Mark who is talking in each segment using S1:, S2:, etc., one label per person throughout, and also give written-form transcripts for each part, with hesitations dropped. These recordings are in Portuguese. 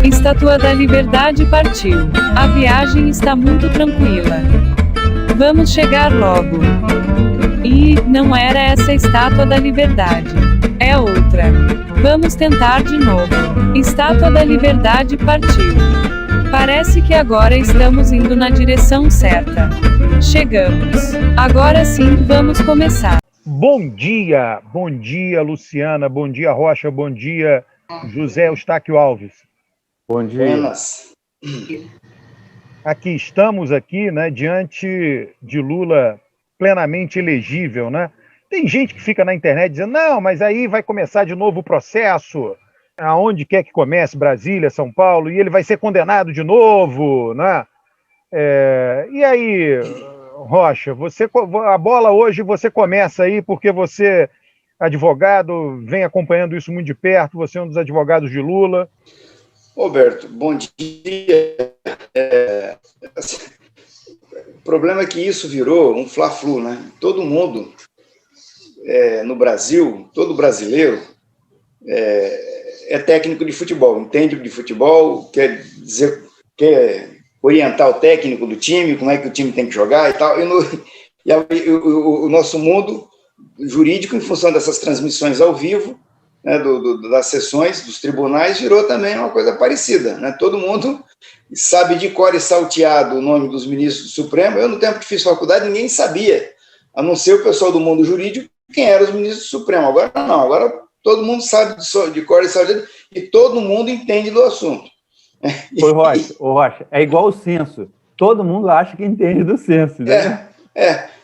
S1: Estátua da Liberdade partiu. A viagem está muito tranquila. Vamos chegar logo. E não era essa a Estátua da Liberdade. É outra. Vamos tentar de novo. Estátua da Liberdade partiu. Parece que agora estamos indo na direção certa. Chegamos. Agora sim, vamos começar.
S2: Bom dia, Luciana, bom dia, Rocha, bom dia, José Eustáquio Alves.
S3: Bom dia.
S2: Aqui estamos né, diante de Lula plenamente elegível, né? Tem gente que fica na internet dizendo, não, mas aí vai começar de novo o processo, aonde quer que comece, Brasília, São Paulo, e ele vai ser condenado de novo, né? E aí, Rocha, a bola hoje você começa aí, porque você, advogado, vem acompanhando isso muito de perto, você é um dos advogados de Lula.
S3: Roberto, bom dia. O problema é que isso virou um fla-flu, né? Todo mundo no Brasil, todo brasileiro é técnico de futebol, entende de futebol, quer orientar o técnico do time, como é que o time tem que jogar e tal. O nosso mundo jurídico, em função dessas transmissões ao vivo, né, das sessões dos tribunais, virou também uma coisa parecida, né? Todo mundo sabe de cor e salteado o nome dos ministros do Supremo. Eu, no tempo que fiz faculdade, ninguém sabia, a não ser o pessoal do mundo jurídico, quem eram os ministros do Supremo. Agora não, agora todo mundo sabe de cor e salteado e todo mundo entende do assunto.
S4: Rocha, é igual o censo. Todo mundo acha que entende do censo, né?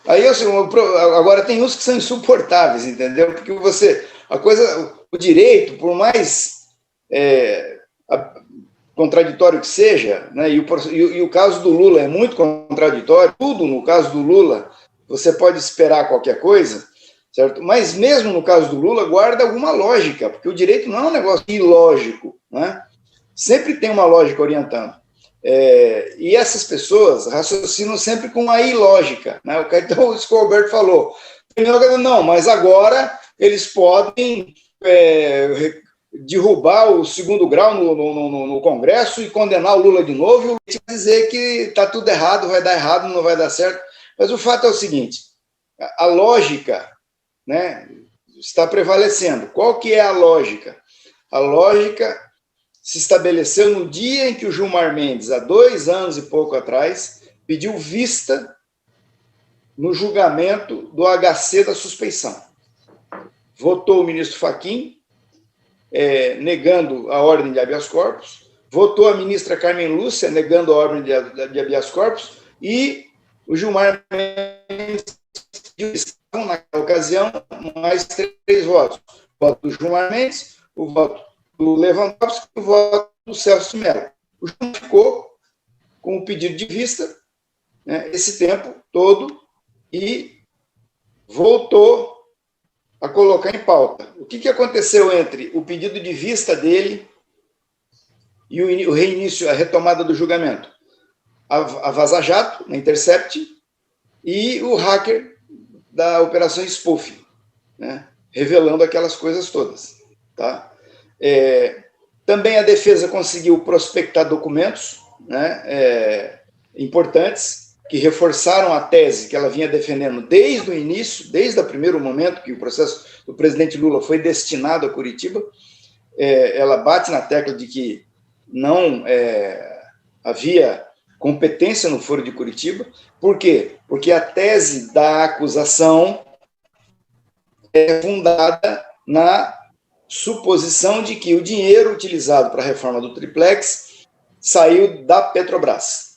S3: Aí, assim, agora tem uns que são insuportáveis, entendeu? Porque o direito, por mais contraditório que seja, né, e o caso do Lula é muito contraditório, tudo no caso do Lula, você pode esperar qualquer coisa, certo? Mas mesmo no caso do Lula, guarda alguma lógica, porque o direito não é um negócio ilógico, né? Sempre tem uma lógica orientando. E essas pessoas raciocinam sempre com a ilógica, né? Então, isso que o Alberto falou. Não, mas agora eles podem derrubar o segundo grau no Congresso e condenar o Lula de novo, e o Lula dizer que está tudo errado, vai dar errado, não vai dar certo. Mas o fato é o seguinte, a lógica, né, está prevalecendo. Qual que é a lógica? A lógica se estabeleceu no dia em que o Gilmar Mendes, há 2 anos e pouco atrás, pediu vista no julgamento do HC da suspeição. Votou o ministro Fachin, negando a ordem de habeas corpus, votou a ministra Carmen Lúcia, negando a ordem de habeas corpus, e o Gilmar Mendes estavam, naquela ocasião, mais 3 votos. O voto do Gilmar Mendes, o voto do Lewandowski e o voto do Celso Mello. O Gilmar ficou com o pedido de vista, né, esse tempo todo, e voltou a colocar em pauta. O que aconteceu entre o pedido de vista dele e o reinício, a retomada do julgamento? A Vaza Jato, na Intercept, e o hacker da Operação Spoofing, né, revelando aquelas coisas todas. Tá? Também a defesa conseguiu prospectar documentos, né, importantes, que reforçaram a tese que ela vinha defendendo desde o início, desde o primeiro momento que o processo do presidente Lula foi destinado a Curitiba. Ela bate na tecla de que não havia competência no Foro de Curitiba. Por quê? Porque a tese da acusação é fundada na suposição de que o dinheiro utilizado para a reforma do triplex saiu da Petrobras.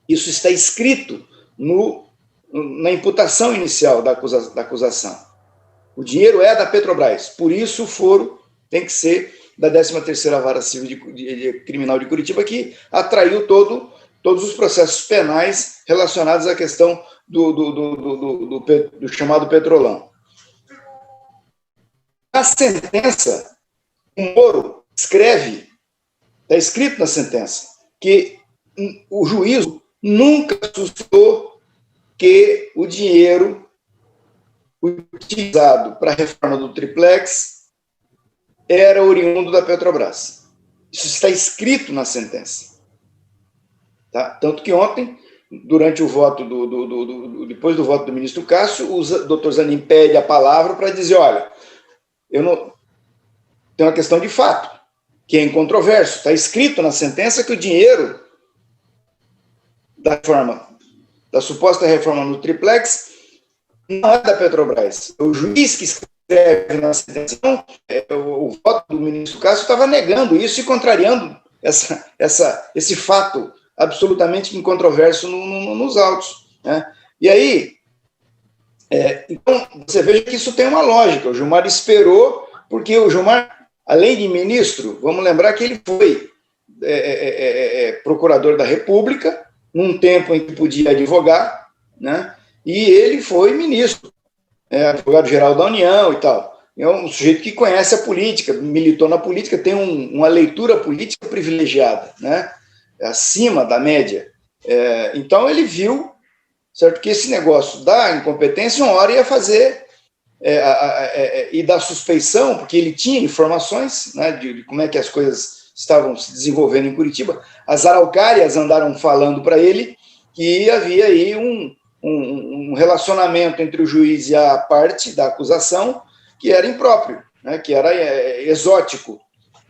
S3: Isso está escrito na imputação inicial da acusação. O dinheiro é da Petrobras, por isso o foro tem que ser da 13ª Vara Civil Criminal de Curitiba, que atraiu todos os processos penais relacionados à questão do chamado Petrolão. A sentença, o Moro escreve, está escrito na sentença, que o juízo nunca suscitou que o dinheiro utilizado para a reforma do triplex era oriundo da Petrobras. Isso está escrito na sentença. Tá? Tanto que ontem, durante o voto depois do voto do ministro Cássio, o doutor Zanin pede a palavra para dizer, olha, tem uma questão de fato, que é incontroverso. Está escrito na sentença que o dinheiro da suposta reforma no triplex não é da Petrobras. O juiz que escreve na sentença, o voto do ministro Cássio estava negando isso e contrariando esse fato absolutamente incontroverso nos autos. Né? E aí, então, você veja que isso tem uma lógica. O Gilmar esperou, porque o Gilmar, além de ministro, vamos lembrar que ele foi procurador da República, num tempo em que podia advogar, né? E ele foi ministro, advogado-geral da União e tal. É um sujeito que conhece a política, militou na política, tem uma leitura política privilegiada, né? Acima da média. Então, ele viu, certo, que esse negócio da incompetência, uma hora ia fazer, e da suspeição, porque ele tinha informações, né, de como é que as coisas estavam se desenvolvendo em Curitiba. As araucárias andaram falando para ele que havia aí um relacionamento entre o juiz e a parte da acusação que era impróprio, né, que era exótico.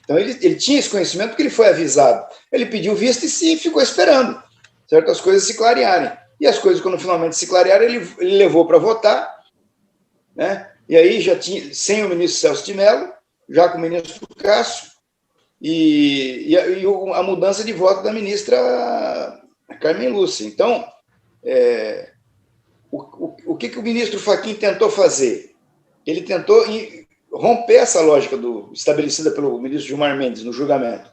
S3: Então, ele tinha esse conhecimento porque ele foi avisado. Ele pediu vista e ficou esperando, certo? As coisas se clarearem. E as coisas, quando finalmente se clarearam, ele levou para votar, né? E aí já tinha, sem o ministro Celso de Mello, já com o ministro Cássio, e a mudança de voto da ministra Carmen Lúcia. Então, o que o ministro Fachin tentou fazer? Ele tentou romper essa lógica estabelecida pelo ministro Gilmar Mendes no julgamento.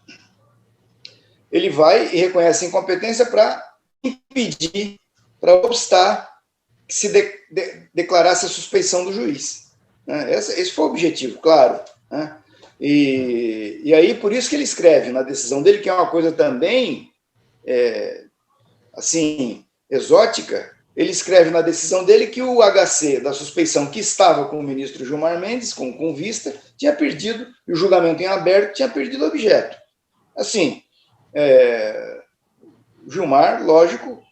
S3: Ele vai e reconhece a incompetência para impedir, para obstar que se declarasse a suspeição do juiz. Né? Esse foi o objetivo, claro. Né? E aí, por isso que ele escreve na decisão dele, que é uma coisa também, assim, exótica. Ele escreve na decisão dele que o HC da suspeição que estava com o ministro Gilmar Mendes, com vista, tinha perdido, e o julgamento em aberto tinha perdido o objeto. Assim, Gilmar, lógico,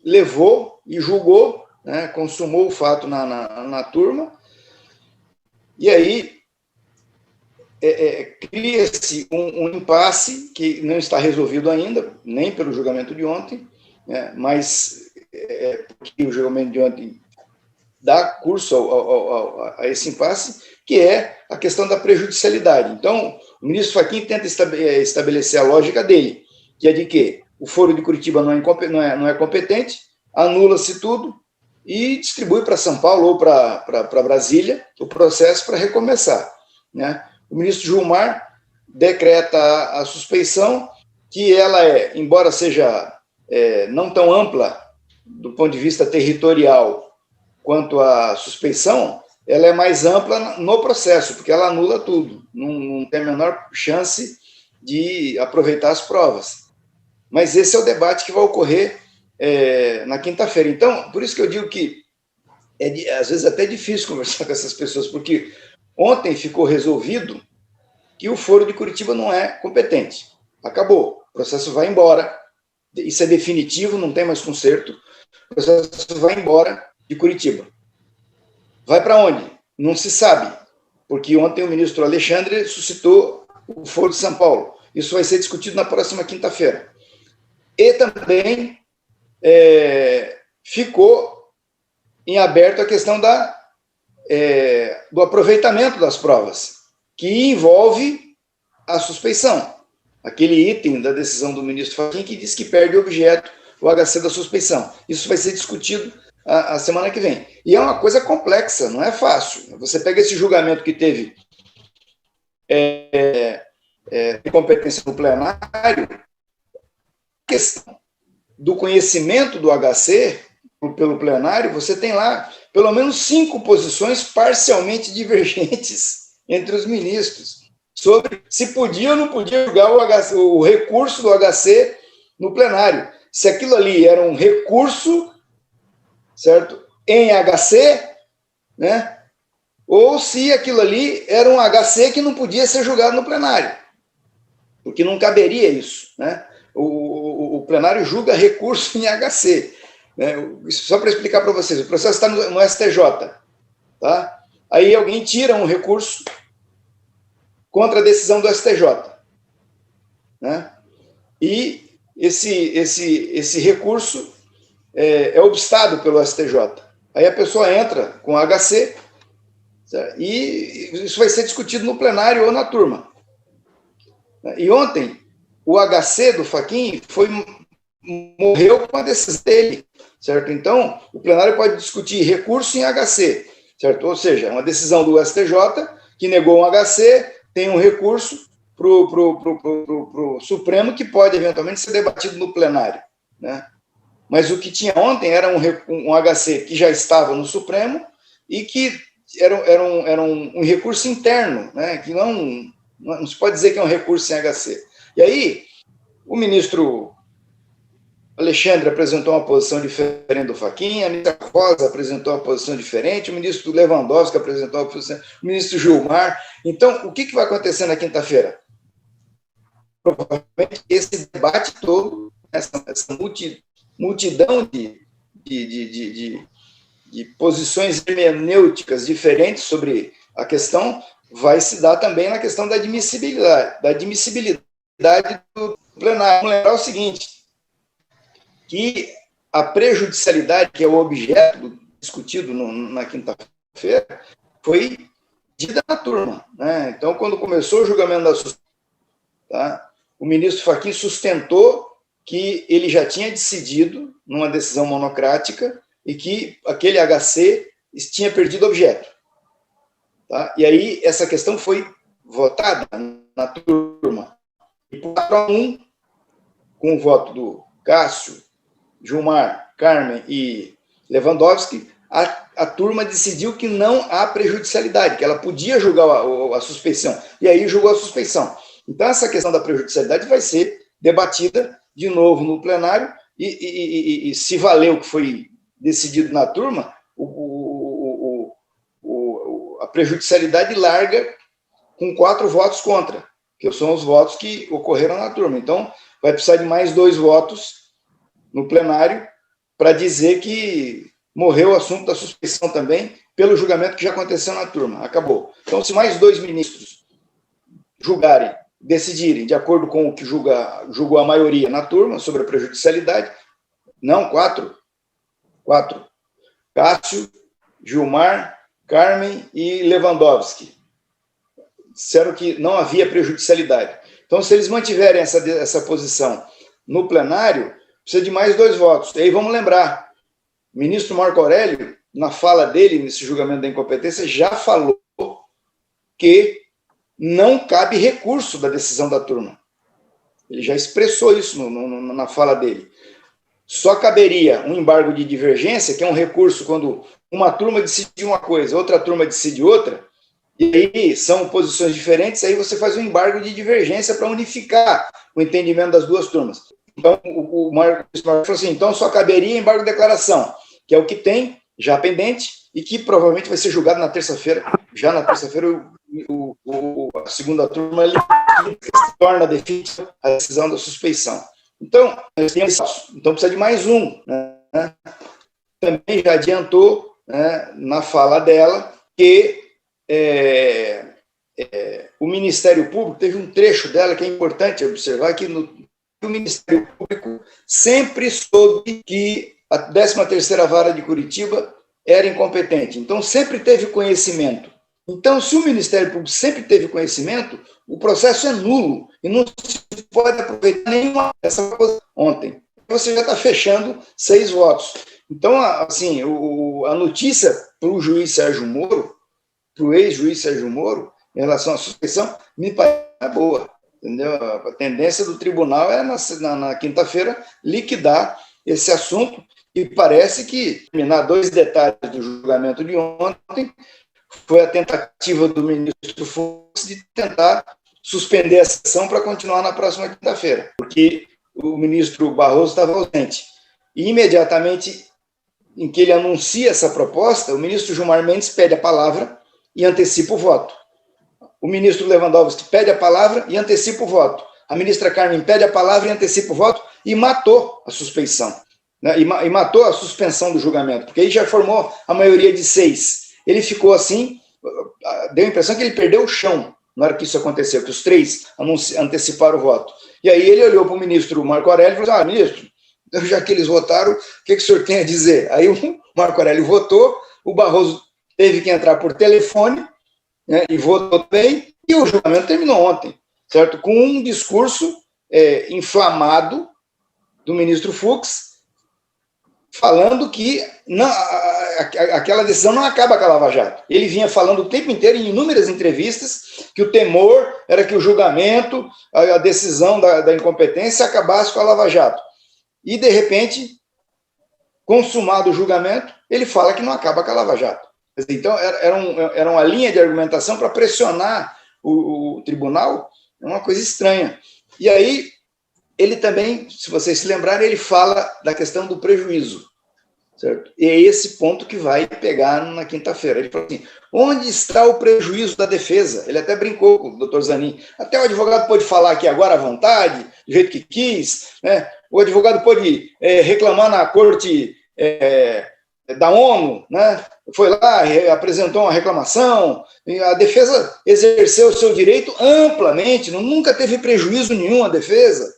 S3: levou e julgou, né, consumou o fato na turma, e aí cria-se um impasse que não está resolvido ainda, nem pelo julgamento de ontem, mas porque o julgamento de ontem dá curso a esse impasse, que é a questão da prejudicialidade. Então, o ministro Fachin tenta estabelecer a lógica dele, que é de que o Foro de Curitiba não é competente, anula-se tudo e distribui para São Paulo ou para Brasília o processo para recomeçar. Né? O ministro Gilmar decreta a suspeição, que ela embora seja não tão ampla do ponto de vista territorial quanto a suspeição, ela é mais ampla no processo, porque ela anula tudo, não tem a menor chance de aproveitar as provas. Mas esse é o debate que vai ocorrer na quinta-feira. Então, por isso que eu digo que às vezes até difícil conversar com essas pessoas, porque ontem ficou resolvido que o Foro de Curitiba não é competente. Acabou, o processo vai embora, isso é definitivo, não tem mais conserto, o processo vai embora de Curitiba. Vai para onde? Não se sabe, porque ontem o ministro Alexandre suscitou o Foro de São Paulo. Isso vai ser discutido na próxima quinta-feira. E também ficou em aberto a questão do aproveitamento das provas, que envolve a suspeição. Aquele item da decisão do ministro Fachin que diz que perde o objeto, o HC da suspeição. Isso vai ser discutido a semana que vem. E é uma coisa complexa, não é fácil. Você pega esse julgamento que teve competência no plenário, a questão do conhecimento do HC pelo plenário, você tem lá pelo menos 5 posições parcialmente divergentes entre os ministros sobre se podia ou não podia julgar o recurso do HC no plenário. Se aquilo ali era um recurso, certo, em HC, né, ou se aquilo ali era um HC que não podia ser julgado no plenário. porque não caberia isso, né? O plenário julga recurso em HC. Né? Só para explicar para vocês, o processo está no STJ. Tá? Aí alguém tira um recurso contra a decisão do STJ. Né? E esse recurso é obstado pelo STJ. Aí a pessoa entra com HC, certo? E isso vai ser discutido no plenário ou na turma. E ontem, o HC do Fachin morreu com a decisão dele, certo? Então, o plenário pode discutir recurso em HC, certo? Ou seja, uma decisão do STJ que negou um HC, tem um recurso para o Supremo que pode eventualmente ser debatido no plenário, né? Mas o que tinha ontem era um HC que já estava no Supremo e que era um recurso interno, né? Que não se pode dizer que é um recurso em HC. E aí, o ministro Alexandre apresentou uma posição diferente do Fachin, a ministra Rosa apresentou uma posição diferente, o ministro Lewandowski apresentou uma posição, o ministro Gilmar. Então, o que vai acontecer na quinta-feira? Provavelmente esse debate todo, essa multidão de posições hermenêuticas diferentes sobre a questão vai se dar também na questão da admissibilidade do plenário. Vamos lembrar o seguinte, que a prejudicialidade, que é o objeto discutido na quinta-feira, foi dita na turma, né? Então, quando começou o julgamento da suspensão, tá, o ministro Fachin sustentou que ele já tinha decidido, numa decisão monocrática, e que aquele HC tinha perdido objeto. Tá? E aí, essa questão foi votada na turma. E por 4-1, com o voto do Cássio, Gilmar, Carmen e Lewandowski, a turma decidiu que não há prejudicialidade, que ela podia julgar a suspeição. E aí julgou a suspeição. Então, essa questão da prejudicialidade vai ser debatida de novo no plenário e se valer o que foi decidido na turma, a prejudicialidade larga com 4 votos contra, que são os votos que ocorreram na turma. Então, vai precisar de mais 2 votos no plenário para dizer que morreu o assunto da suspeição também, pelo julgamento que já aconteceu na turma. Acabou. Então, se mais 2 ministros julgarem, decidirem, de acordo com o que julgou a maioria na turma, sobre a prejudicialidade, não, 4. Cássio, Gilmar, Carmen e Lewandowski disseram que não havia prejudicialidade. Então, se eles mantiverem essa posição no plenário, precisa de mais 2 votos. E aí vamos lembrar, o ministro Marco Aurélio, na fala dele, nesse julgamento da incompetência, já falou que não cabe recurso da decisão da turma. Ele já expressou isso na fala dele. Só caberia um embargo de divergência, que é um recurso quando uma turma decide uma coisa, outra turma decide outra, e aí são posições diferentes, aí você faz um embargo de divergência para unificar o entendimento das 2 turmas. Então, o Marco falou assim, então só caberia embargo de declaração, que é o que tem já pendente e que provavelmente vai ser julgado na terça-feira. Já na terça-feira, a segunda turma torna definitiva a decisão da suspeição. Então, precisa de mais 1. Né? Também já adiantou, né, na fala dela que o Ministério Público, teve um trecho dela que é importante observar, que o Ministério Público sempre soube que a 13ª Vara de Curitiba era incompetente. Então, sempre teve conhecimento. Então, se o Ministério Público sempre teve conhecimento, o processo é nulo e não se pode aproveitar nenhuma dessa coisa ontem. Você já está fechando 6 votos. Então, assim, a notícia para o juiz Sérgio Moro, para o ex-juiz Sérgio Moro, em relação à suspeição, me parece boa. Entendeu? A tendência do tribunal é, na quinta-feira, liquidar esse assunto, e parece que, terminar 2 detalhes do julgamento de ontem, foi a tentativa do ministro Fux de tentar suspender a sessão para continuar na próxima quinta-feira, porque o ministro Barroso estava ausente. E, imediatamente em que ele anuncia essa proposta, o ministro Gilmar Mendes pede a palavra e antecipa o voto. O ministro Lewandowski pede a palavra e antecipa o voto. a ministra Carmen pede a palavra e antecipa o voto e matou a suspeição, né? E matou a suspensão do julgamento, porque aí já formou a maioria de 6. Ele ficou assim, deu a impressão que ele perdeu o chão na hora que isso aconteceu, que os 3 anteciparam o voto. E aí ele olhou para o ministro Marco Aurélio e falou: ministro, já que eles votaram, o que o senhor tem a dizer? Aí o Marco Aurélio votou, o Barroso teve que entrar por telefone, né, e votou bem, e o julgamento terminou ontem, certo? Com um discurso inflamado do ministro Fux, falando que aquela decisão não acaba com a Lava Jato. Ele vinha falando o tempo inteiro, em inúmeras entrevistas, que o temor era que o julgamento, a decisão da incompetência acabasse com a Lava Jato. E, de repente, consumado o julgamento, ele fala que não acaba com a Lava Jato. Então, era uma linha de argumentação para pressionar o tribunal, é uma coisa estranha. E aí, ele também, se vocês se lembrarem, ele fala da questão do prejuízo, certo? E é esse ponto que vai pegar na quinta-feira. Ele fala assim: onde está o prejuízo da defesa? Ele até brincou com o doutor Zanin. Até o advogado pode falar aqui agora à vontade, do jeito que quis, né? O advogado pode reclamar na corte da ONU, né? Foi lá, apresentou uma reclamação, a defesa exerceu o seu direito amplamente, nunca teve prejuízo nenhum a defesa.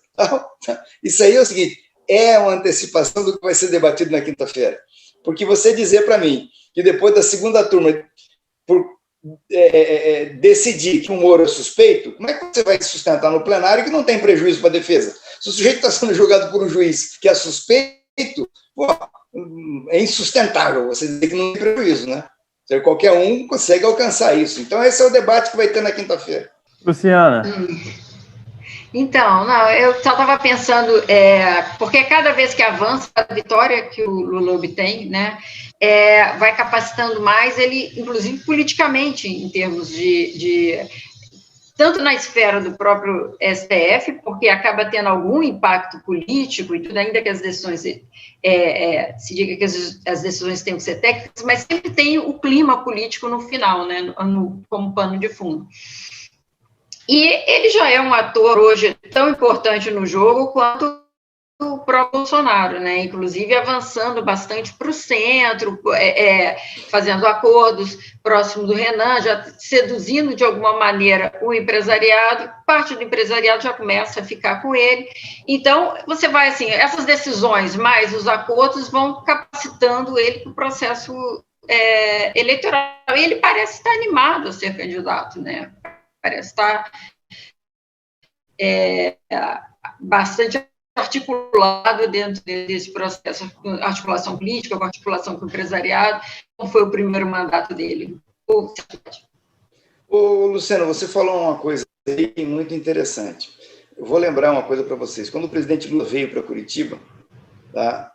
S3: Isso aí é o seguinte, é uma antecipação do que vai ser debatido na quinta-feira. Porque você dizer para mim que depois da segunda turma, por decidir que um Moro é suspeito, como é que você vai sustentar no plenário que não tem prejuízo para a defesa? Se o sujeito está sendo julgado por um juiz que é suspeito, pô, é insustentável você dizer que não tem prejuízo, né? Qualquer um consegue alcançar isso. Então, esse é o debate que vai ter na quinta-feira.
S4: Luciana.
S5: Então, não, eu só estava pensando, porque cada vez que avança a vitória que o Lula obtém, né, vai capacitando mais ele, inclusive politicamente, em termos de tanto na esfera do próprio STF, porque acaba tendo algum impacto político, e tudo, ainda que as decisões, se diga que as decisões tenham que ser técnicas, mas sempre tem o clima político no final, né, como pano de fundo. E ele já é um ator hoje tão importante no jogo quanto o próprio Bolsonaro, né? Inclusive avançando bastante para o centro, fazendo acordos próximo do Renan, já seduzindo de alguma maneira o empresariado, parte do empresariado já começa a ficar com ele. Então, você vai assim, essas decisões mais os acordos vão capacitando ele para o processo eleitoral. E ele parece estar animado a ser candidato, né? Parece estar bastante articulado dentro desse processo, articulação política, com articulação com o empresariado, como foi o primeiro mandato dele.
S3: Ô, Luciano, você falou uma coisa aí muito interessante. Eu vou lembrar uma coisa para vocês. Quando o presidente Lula veio para Curitiba, tá,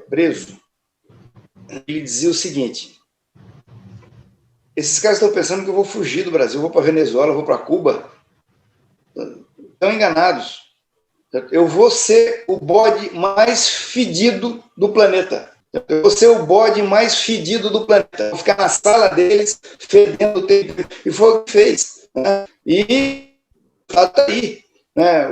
S3: preso, ele dizia o seguinte: esses caras estão pensando que eu vou fugir do Brasil, vou para Venezuela, vou para Cuba. Estão enganados. Eu vou ser o bode mais fedido do planeta. Eu vou ser o bode mais fedido do planeta. Vou ficar na sala deles, fedendo o tempo. E foi o que fez. Né? E está aí. Né?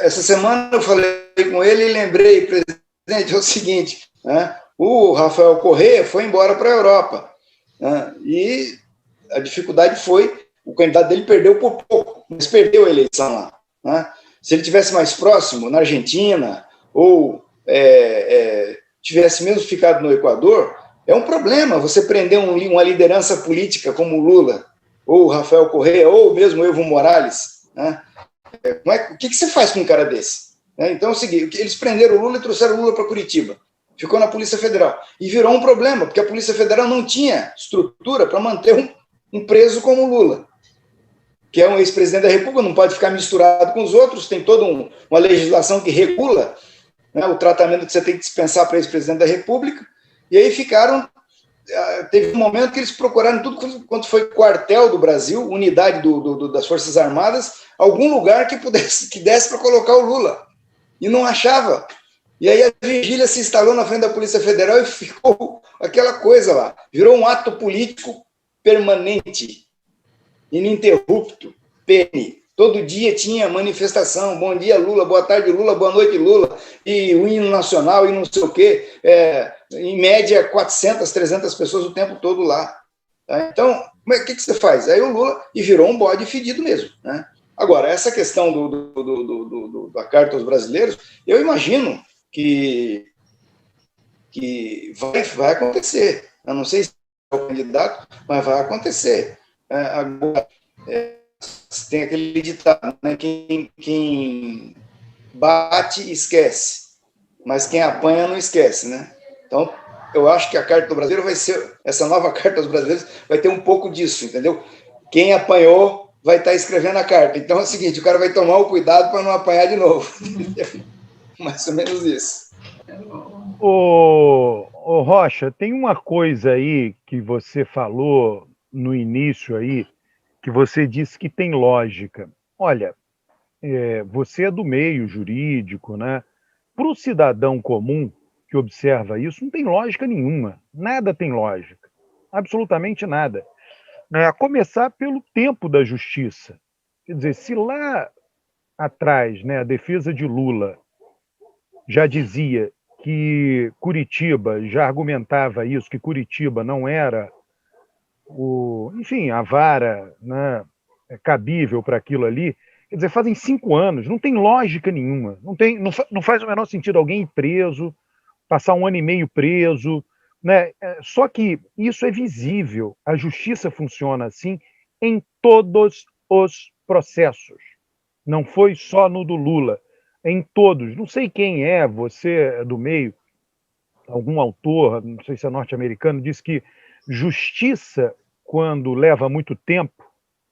S3: Essa semana eu falei com ele e lembrei, presidente, é o seguinte, né? O Rafael Correa foi embora para a Europa. Né? E a dificuldade foi, o candidato dele perdeu por pouco, mas perdeu a eleição lá. Né? Se ele tivesse mais próximo, na Argentina, ou tivesse mesmo ficado no Equador, é um problema você prender uma liderança política como o Lula, ou o Rafael Correa, ou mesmo o Evo Morales. Né? O que você faz com um cara desse? Então é o seguinte, eles prenderam o Lula e trouxeram o Lula para Curitiba. Ficou na Polícia Federal. E virou um problema, porque a Polícia Federal não tinha estrutura para manter um preso como o Lula, que é um ex-presidente da República, não pode ficar misturado com os outros, tem toda uma legislação que regula, né, o tratamento que você tem que dispensar para ex-presidente da República, e aí teve um momento que eles procuraram tudo quanto foi quartel do Brasil, unidade das Forças Armadas, algum lugar que desse para colocar o Lula, e não achava. E aí a vigília se instalou na frente da Polícia Federal e ficou aquela coisa lá, virou um ato político permanente, ininterrupto, Todo dia tinha manifestação, bom dia Lula, boa tarde Lula, boa noite Lula, e o hino nacional e não sei o quê, em média 400, 300 pessoas o tempo todo lá. Tá? Então, o que você faz? Aí o Lula, e virou um bode fedido mesmo, né? Agora, essa questão da Carta aos Brasileiros, eu imagino que vai acontecer. Eu não sei se é o candidato, mas vai acontecer. Agora, tem aquele ditado, né? Quem bate, esquece. Mas quem apanha, não esquece, né? Então, eu acho que a Carta do Brasileiro vai ser... Essa nova Carta aos Brasileiros vai ter um pouco disso, entendeu? Quem apanhou vai estar escrevendo a carta. Então é o seguinte, o cara vai tomar o cuidado para não apanhar de novo. Mais ou menos isso.
S2: Ô Rocha, tem uma coisa aí que você falou no início aí, que você disse que tem lógica. Olha, você é do meio jurídico, né? Para o cidadão comum que observa isso, não tem lógica nenhuma. Nada tem lógica. Absolutamente nada. A começar pelo tempo da justiça. Quer dizer, se lá atrás, né, a defesa de Lula já dizia que Curitiba, já argumentava isso, que Curitiba não era a vara, né, cabível para aquilo ali, quer dizer, fazem 5 anos, não tem lógica nenhuma, não faz o menor sentido alguém ir preso, passar 1 ano e meio preso, né? Só que isso é visível, a justiça funciona assim em todos os processos, não foi só no do Lula, em todos. Não sei quem é, você é do meio, algum autor, não sei se é norte-americano, disse que justiça, quando leva muito tempo,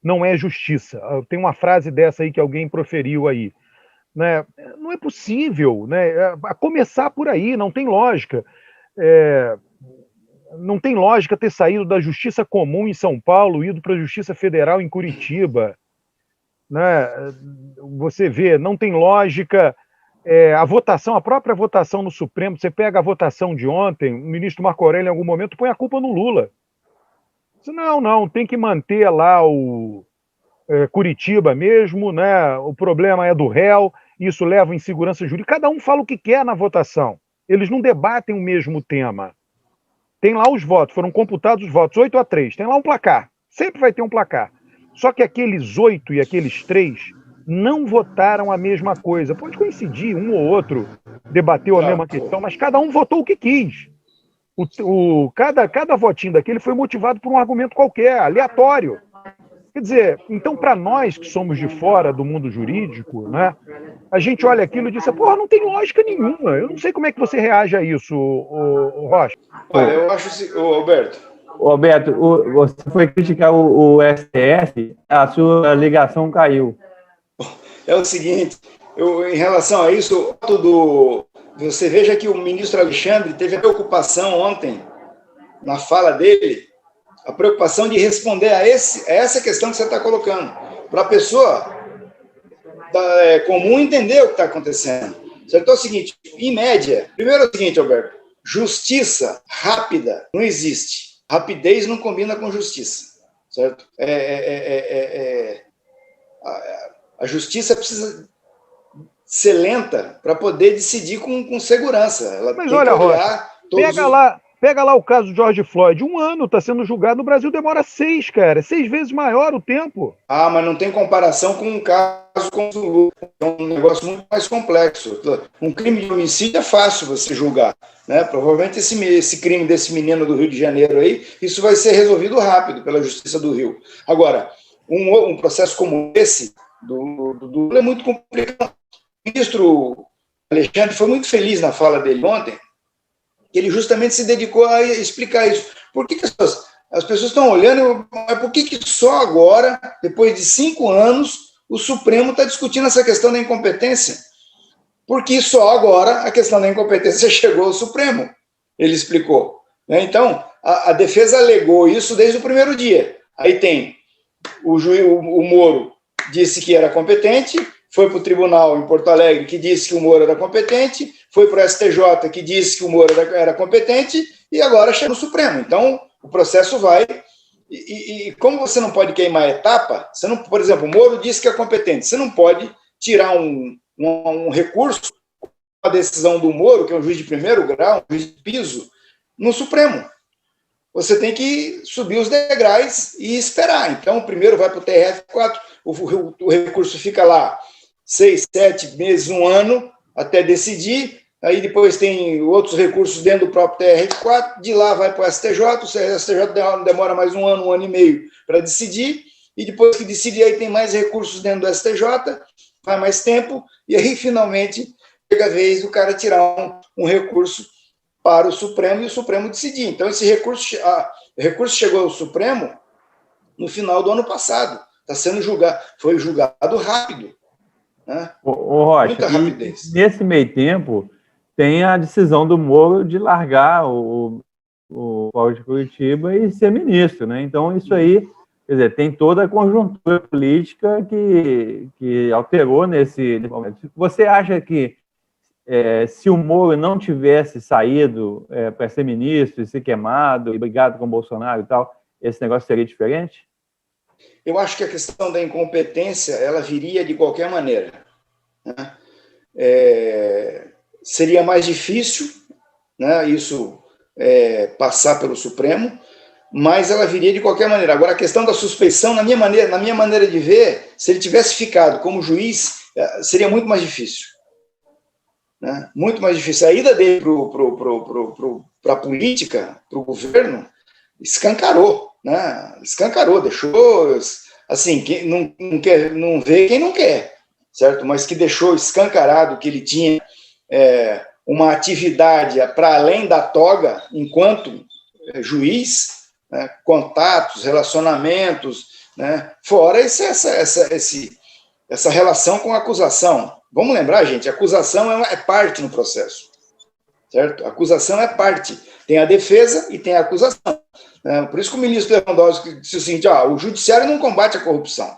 S2: não é justiça. Tem uma frase dessa aí que alguém proferiu aí, né? Não é possível, né? A começar por aí, não tem lógica. Não tem lógica ter saído da Justiça Comum em São Paulo, ido para a Justiça Federal em Curitiba, né? Você vê, não tem lógica a própria votação no Supremo. Você pega a votação de ontem, o ministro Marco Aurélio em algum momento põe a culpa no Lula. Não, tem que manter lá o Curitiba mesmo, né? O problema é do réu, isso leva à insegurança jurídica. Cada um fala o que quer na votação, eles não debatem o mesmo tema. Tem lá os votos, foram computados os votos, 8-3, tem lá um placar, sempre vai ter um placar. Só que aqueles 8 e aqueles 3 não votaram a mesma coisa. Pode coincidir, um ou outro debateu a mesma questão, mas cada um votou o que quis. Cada votinho daquele foi motivado por um argumento qualquer, aleatório. Quer dizer, então para nós que somos de fora do mundo jurídico, né, a gente olha aquilo e diz, porra, não tem lógica nenhuma. Eu não sei como é que você reage a isso, Rocha.
S3: Olha, eu acho assim, Alberto,
S4: você foi criticar o STF, a sua ligação caiu.
S3: É o seguinte, em relação a isso, você veja que o ministro Alexandre teve a preocupação ontem, na fala dele, a preocupação de responder a essa questão que você está colocando, para a pessoa comum entender o que está acontecendo. Certo? Então é o seguinte, em média, primeiro é o seguinte, Alberto, justiça rápida não existe. Rapidez não combina com justiça, certo? A justiça precisa ser lenta para poder decidir com segurança. Ela
S2: Mas
S3: tem
S2: olha,
S3: que olhar
S2: Rocha, pega lá o caso do George Floyd. 1 ano está sendo julgado, no Brasil demora 6, cara. 6 vezes maior o tempo.
S3: Mas não tem comparação com um caso como o Lula. É um negócio muito mais complexo. Um crime de homicídio é fácil você julgar, né? Provavelmente esse crime desse menino do Rio de Janeiro aí, isso vai ser resolvido rápido pela Justiça do Rio. Agora, um processo como esse do Lula é muito complicado. O ministro Alexandre foi muito feliz na fala dele ontem, que ele justamente se dedicou a explicar isso. Por que as pessoas estão olhando, mas por que só agora, depois de 5 anos, o Supremo está discutindo essa questão da incompetência? Porque só agora a questão da incompetência chegou ao Supremo, ele explicou. Então, a defesa alegou isso desde o primeiro dia. Aí tem o Moro disse que era competente, foi para o tribunal em Porto Alegre, que disse que o Moro era competente, foi para o STJ, que disse que o Moro era competente, e agora chega no Supremo. Então, o processo vai E como você não pode queimar a etapa, você não, por exemplo, o Moro disse que é competente, você não pode tirar um recurso, a decisão do Moro, que é um juiz de primeiro grau, um juiz de piso, no Supremo. Você tem que subir os degraus e esperar. Então, primeiro vai para o TRF4, o recurso fica lá 6, 7 meses, 1 ano, até decidir. Aí depois tem outros recursos dentro do próprio TRF4, de lá vai para o STJ, o STJ demora mais 1 ano, 1 ano e meio para decidir, e depois que decidir, aí tem mais recursos dentro do STJ, vai mais tempo, e aí finalmente chega a vez do cara tirar um recurso para o Supremo e o Supremo decidir. Então, esse recurso chegou ao Supremo no final do ano passado, está sendo julgado, foi julgado rápido. Né?
S4: Ô, Rocha,
S3: muita rapidez.
S4: Nesse meio tempo, tem a decisão do Moro de largar o Paulo de Curitiba e ser ministro, né? Então, isso aí, quer dizer, tem toda a conjuntura política que alterou nesse momento. Você acha que se o Moro não tivesse saído para ser ministro e ser queimado e brigado com o Bolsonaro e tal, esse negócio seria diferente?
S3: Eu acho que a questão da incompetência, ela viria de qualquer maneira. Né? Seria mais difícil, né, isso passar pelo Supremo, mas ela viria de qualquer maneira. Agora, a questão da suspeição, na minha maneira de ver, se ele tivesse ficado como juiz, seria muito mais difícil. Né? Muito mais difícil. A ida dele para a política, para o governo, escancarou. Né? Escancarou, deixou assim, quem não vê quem não quer, certo? Mas que deixou escancarado que ele tinha uma atividade para além da toga enquanto juiz, né? Contatos, relacionamentos, né? Fora essa relação com a acusação. Vamos lembrar, gente, a acusação é parte no processo, certo? A acusação é parte. Tem a defesa e tem a acusação. Por isso que o ministro Lewandowski disse o seguinte, o judiciário não combate a corrupção.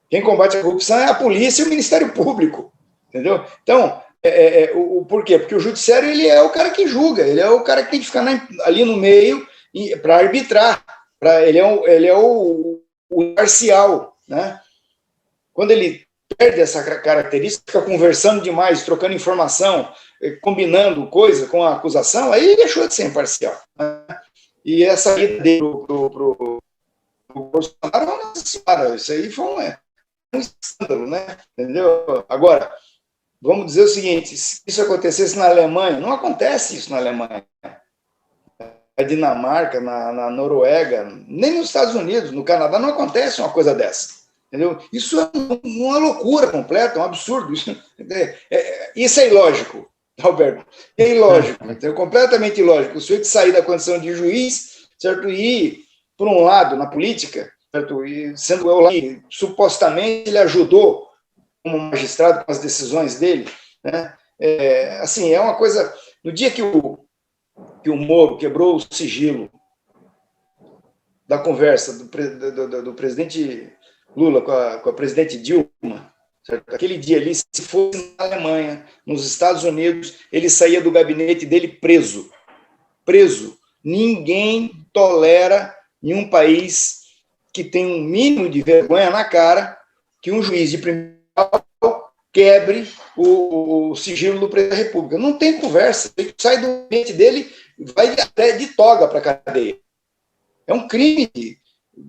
S3: Quem combate a corrupção é a polícia e o Ministério Público, entendeu? Então, por quê? Porque o judiciário ele é o cara que julga, ele é o cara que tem que ficar ali no meio para arbitrar, ele é o imparcial, né? Quando ele perde essa característica, fica conversando demais, trocando informação, combinando coisa com a acusação, aí deixou de ser imparcial. Né? E essa ida dele pro Bolsonaro, nossa senhora, isso aí foi um escândalo, né? Entendeu? Agora, vamos dizer o seguinte, se isso acontecesse na Alemanha, não acontece isso na Alemanha. Na Dinamarca, na Noruega, nem nos Estados Unidos, no Canadá, não acontece uma coisa dessa. Entendeu? Isso é uma loucura completa, um absurdo. Isso é ilógico, Alberto. É ilógico, então, completamente ilógico. O sujeito sair da condição de juiz, certo? E ir, por um lado, na política, certo? E sendo eu lá, supostamente ele ajudou como magistrado com as decisões dele, né? Assim, é uma coisa. No dia que o Moro quebrou o sigilo da conversa do presidente Lula com a presidente Dilma, certo? Aquele dia ali, se fosse na Alemanha, nos Estados Unidos, ele saía do gabinete dele preso. Ninguém tolera em um país que tem um mínimo de vergonha na cara que um juiz de primeiro grau quebre o sigilo do presidente da República. Não tem conversa. Ele sai do gabinete dele e vai até de toga para a cadeia. É um crime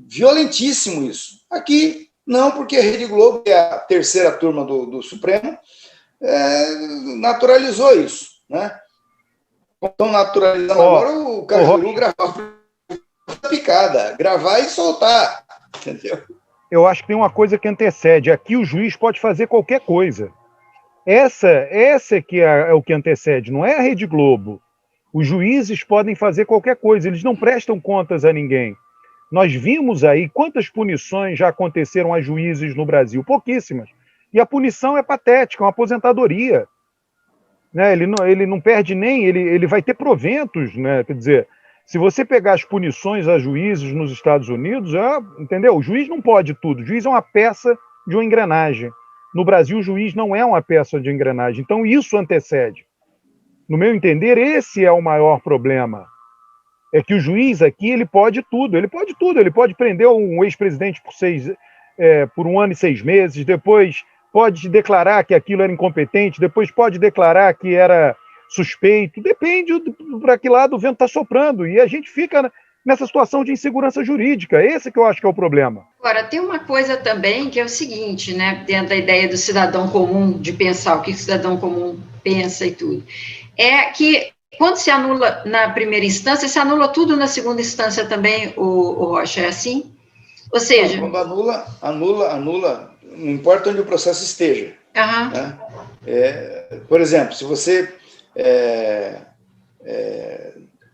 S3: violentíssimo isso. Aqui, não, porque a Rede Globo, que é a terceira turma do Supremo, naturalizou isso, né? Estão naturalizando agora o Cajuru gravar a picada, gravar e soltar, entendeu?
S2: Eu acho que tem uma coisa que antecede. Aqui o juiz pode fazer qualquer coisa. Essa que é o que antecede, não é a Rede Globo. Os juízes podem fazer qualquer coisa, eles não prestam contas a ninguém. Nós vimos aí quantas punições já aconteceram a juízes no Brasil, pouquíssimas. E a punição é patética, é uma aposentadoria. Né? Ele não perde nem, ele vai ter proventos, né? Quer dizer, se você pegar as punições a juízes nos Estados Unidos, entendeu? O juiz não pode tudo, o juiz é uma peça de uma engrenagem. No Brasil, o juiz não é uma peça de engrenagem, então isso antecede. No meu entender, esse é o maior problema. É que o juiz aqui, ele pode tudo, ele pode prender um ex-presidente por 1 ano e 6 meses, depois pode declarar que aquilo era incompetente, depois pode declarar que era suspeito, depende para que lado o vento está soprando, e a gente fica nessa situação de insegurança jurídica, esse que eu acho que é o problema.
S5: Agora, tem uma coisa também que é o seguinte, né, dentro da ideia do cidadão comum, de pensar o que o cidadão comum pensa e tudo, é que quando se anula na primeira instância, se anula tudo na segunda instância também, o Rocha, é assim? Ou seja...
S3: Quando anula, não importa onde o processo esteja.
S5: Uhum.
S3: Né? Por exemplo, se você...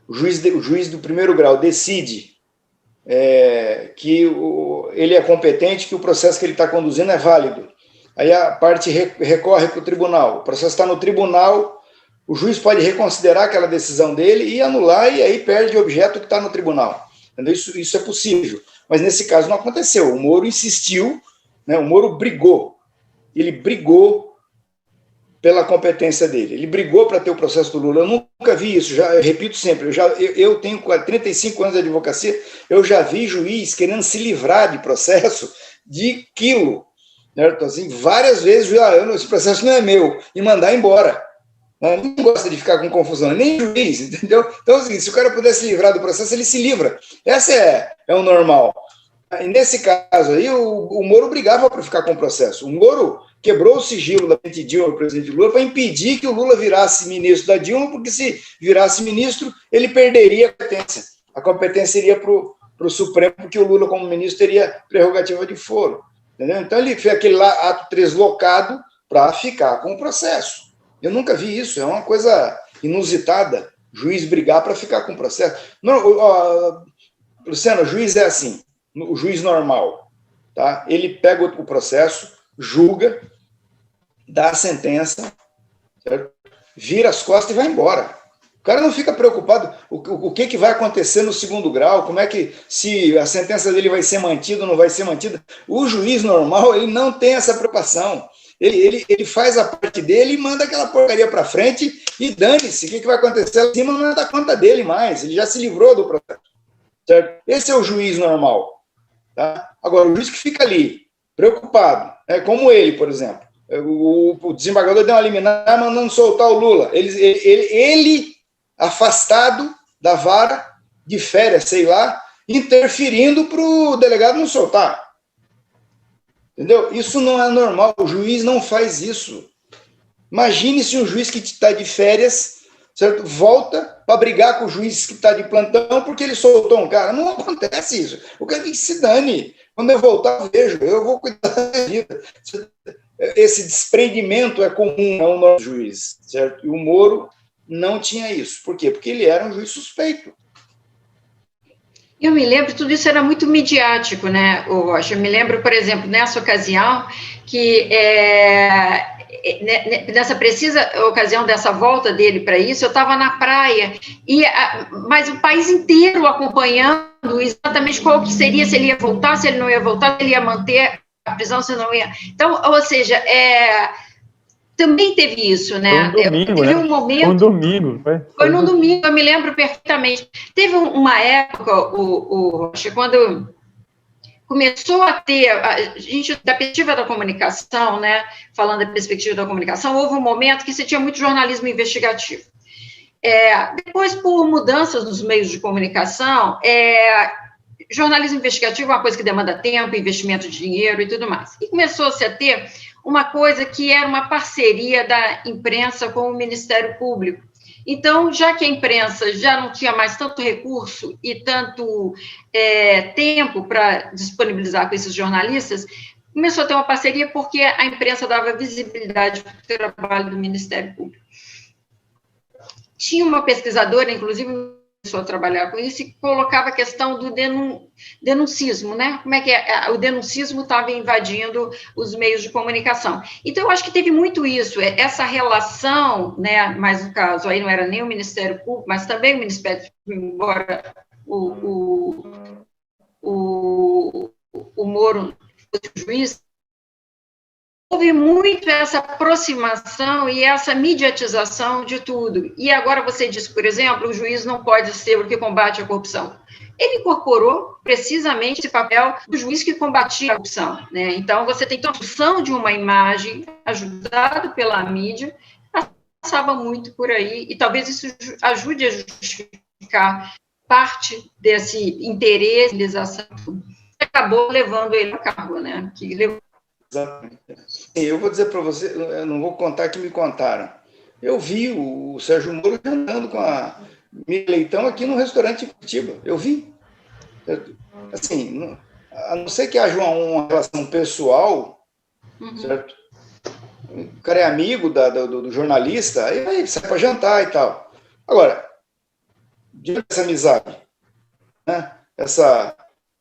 S3: o juiz do primeiro grau decide que ele é competente, que o processo que ele está conduzindo é válido. Aí a parte recorre para o tribunal. O processo está no tribunal, o juiz pode reconsiderar aquela decisão dele e anular, e aí perde o objeto que está no tribunal. Entendeu? Isso é possível. Mas nesse caso não aconteceu. O Moro insistiu, né? O Moro brigou. Ele brigou pela competência dele. Ele brigou para ter o processo do Lula. Eu nunca vi isso, eu repito sempre, eu tenho 35 anos de advocacia, eu já vi juiz querendo se livrar de processo de quilo. Certo? Assim, várias vezes, esse processo não é meu, e mandar embora. Não gosta de ficar com confusão, nem juiz, entendeu? Então é o seguinte, se o cara puder se livrar do processo, ele se livra. Essa é o normal. E nesse caso aí, o Moro brigava para ficar com o processo. O Moro quebrou o sigilo da presidente Dilma, do presidente Lula, para impedir que o Lula virasse ministro da Dilma, porque se virasse ministro, ele perderia a competência. A competência iria para o Supremo, porque o Lula, como ministro, teria prerrogativa de foro. Entendeu? Então ele fez aquele ato translocado para ficar com o processo. Eu nunca vi isso, é uma coisa inusitada, juiz brigar para ficar com o processo. Não, Luciano, o juiz é assim, o juiz normal, tá? Ele pega o processo, julga, dá a sentença, certo? Vira as costas e vai embora. O cara não fica preocupado o que vai acontecer no segundo grau, como é que, se a sentença dele vai ser mantida ou não vai ser mantida. O juiz normal, ele não tem essa preocupação. Ele faz a parte dele e manda aquela porcaria para frente e dane-se. O que vai acontecer lá em cima não é da conta dele mais. Ele já se livrou do processo. Certo? Esse é o juiz normal. Tá? Agora, o juiz que fica ali, preocupado, como ele, por exemplo. O desembargador deu uma liminar mandando soltar o Lula. Ele afastado da vara, de férias, sei lá, interferindo para o delegado não soltar. Entendeu? Isso não é normal, o juiz não faz isso. Imagine se um juiz que está de férias, certo, volta para brigar com o juiz que está de plantão porque ele soltou um cara. Não acontece isso. O cara que se dane. Quando eu voltar, eu vejo, eu vou cuidar da vida. Esse desprendimento é comum ao nosso juiz, certo? E o Moro não tinha isso. Por quê? Porque ele era um juiz suspeito.
S5: Eu me lembro, tudo isso era muito midiático, né, Rocha? Eu me lembro, por exemplo, nessa ocasião, que nessa precisa ocasião dessa volta dele para isso, eu estava na praia, mas o país inteiro acompanhando exatamente qual que seria, se ele ia voltar, se ele não ia voltar, se ele ia manter a prisão, se não ia. Então, ou seja, também teve isso, né?
S4: Foi um domingo,
S5: teve um momento. Foi
S4: um domingo.
S5: Foi num domingo, eu me lembro perfeitamente. Teve uma época, Rocha, quando começou a ter, a gente, da perspectiva da comunicação, né? Falando da perspectiva da comunicação, houve um momento que você tinha muito jornalismo investigativo. Depois, por mudanças nos meios de comunicação, jornalismo investigativo é uma coisa que demanda tempo, investimento de dinheiro e tudo mais. E começou-se a ter uma coisa que era uma parceria da imprensa com o Ministério Público. Então, já que a imprensa já não tinha mais tanto recurso e tanto tempo para disponibilizar com esses jornalistas, começou a ter uma parceria porque a imprensa dava visibilidade para o trabalho do Ministério Público. Tinha uma pesquisadora, inclusive, começou a trabalhar com isso e colocava a questão do denuncismo, né? Como é que o denuncismo estava invadindo os meios de comunicação. Então, eu acho que teve muito isso, essa relação, né? Mas no caso, aí não era nem o Ministério Público, mas também o Ministério Público, embora o Moro fosse o juiz, houve muito essa aproximação e essa mediatização de tudo. E agora você diz, por exemplo, o juiz não pode ser o que combate a corrupção. Ele incorporou precisamente esse papel do juiz que combatia a corrupção, né? Então, você tem a construção de uma imagem, ajudado pela mídia, passava muito por aí, e talvez isso ajude a justificar parte desse interesse, que acabou levando ele a cabo, né? Que levou...
S3: Exatamente. Eu vou dizer para você, eu não vou contar que me contaram. Eu vi o Sérgio Moro jantando com a Miriam Leitão aqui no restaurante em Curitiba. Eu vi. Assim, a não ser que haja uma relação pessoal, certo? O cara é amigo do jornalista, aí sai para jantar e tal. Agora, diante dessa amizade, né?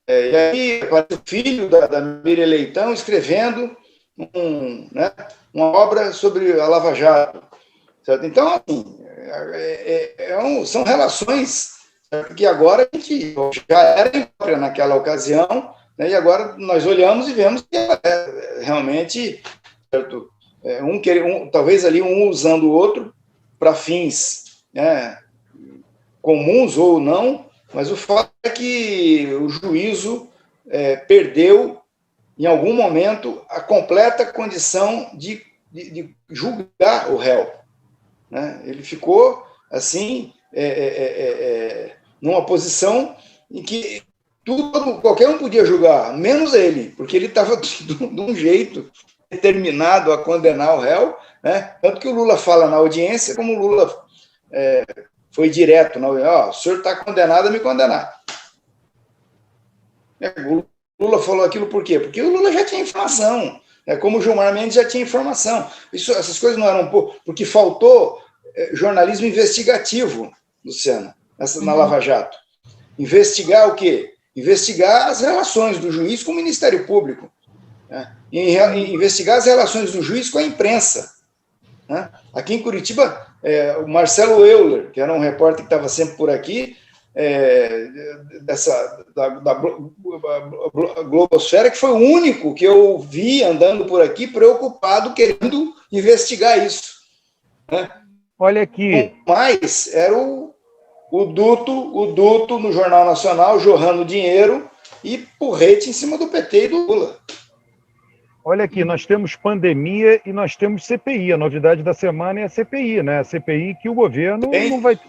S3: E aí aparece o filho da Miriam Leitão escrevendo uma obra sobre a Lava Jato. Certo? Então, assim, são relações que agora a gente já era imprópria naquela ocasião, né, e agora nós olhamos e vemos que realmente, certo? Talvez ali um usando o outro para fins, né, comuns ou não, mas o fato é que o juízo perdeu, em algum momento, a completa condição de julgar o réu. Né? Ele ficou, assim, numa posição em que qualquer um podia julgar, menos ele, porque ele estava de um jeito determinado a condenar o réu, né? Tanto que o Lula fala na audiência, como o Lula foi direto, o senhor está condenado a me condenar. O Lula falou aquilo por quê? Porque o Lula já tinha informação, como o Gilmar Mendes já tinha informação. Essas coisas não eram porque faltou jornalismo investigativo, Luciana, na Lava Jato. Investigar o quê? Investigar as relações do juiz com o Ministério Público, né? E investigar as relações do juiz com a imprensa. Né? Aqui em Curitiba, o Marcelo Euler, que era um repórter que estava sempre por aqui, da Globosfera, que foi o único que eu vi andando por aqui preocupado, querendo investigar isso. Né?
S2: Olha aqui.
S3: Mas era o duto no Jornal Nacional, jorrando dinheiro e porrete em cima do PT e do Lula.
S2: Olha aqui, nós temos pandemia e nós temos CPI. A novidade da semana é a CPI, né? A CPI que o governo não vai...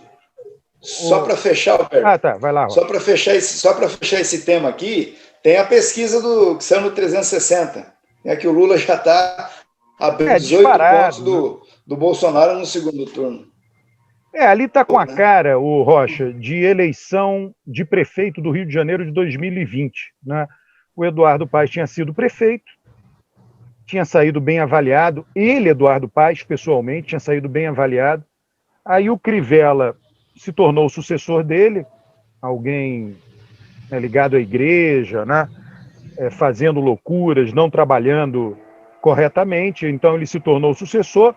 S3: Só para fechar, Alberto.
S2: Ah, tá, vai lá.
S3: Só para fechar esse tema aqui, tem a pesquisa que saiu no 360, que o Lula já está abrindo 18 pontos do Bolsonaro no segundo turno.
S2: Ali está com a cara, o Rocha, de eleição de prefeito do Rio de Janeiro de 2020. Né? O Eduardo Paes tinha sido prefeito, tinha saído bem avaliado, ele, Eduardo Paes, pessoalmente, tinha saído bem avaliado. Aí o Crivella se tornou o sucessor dele, alguém ligado à igreja, né? Fazendo loucuras, não trabalhando corretamente, então ele se tornou o sucessor.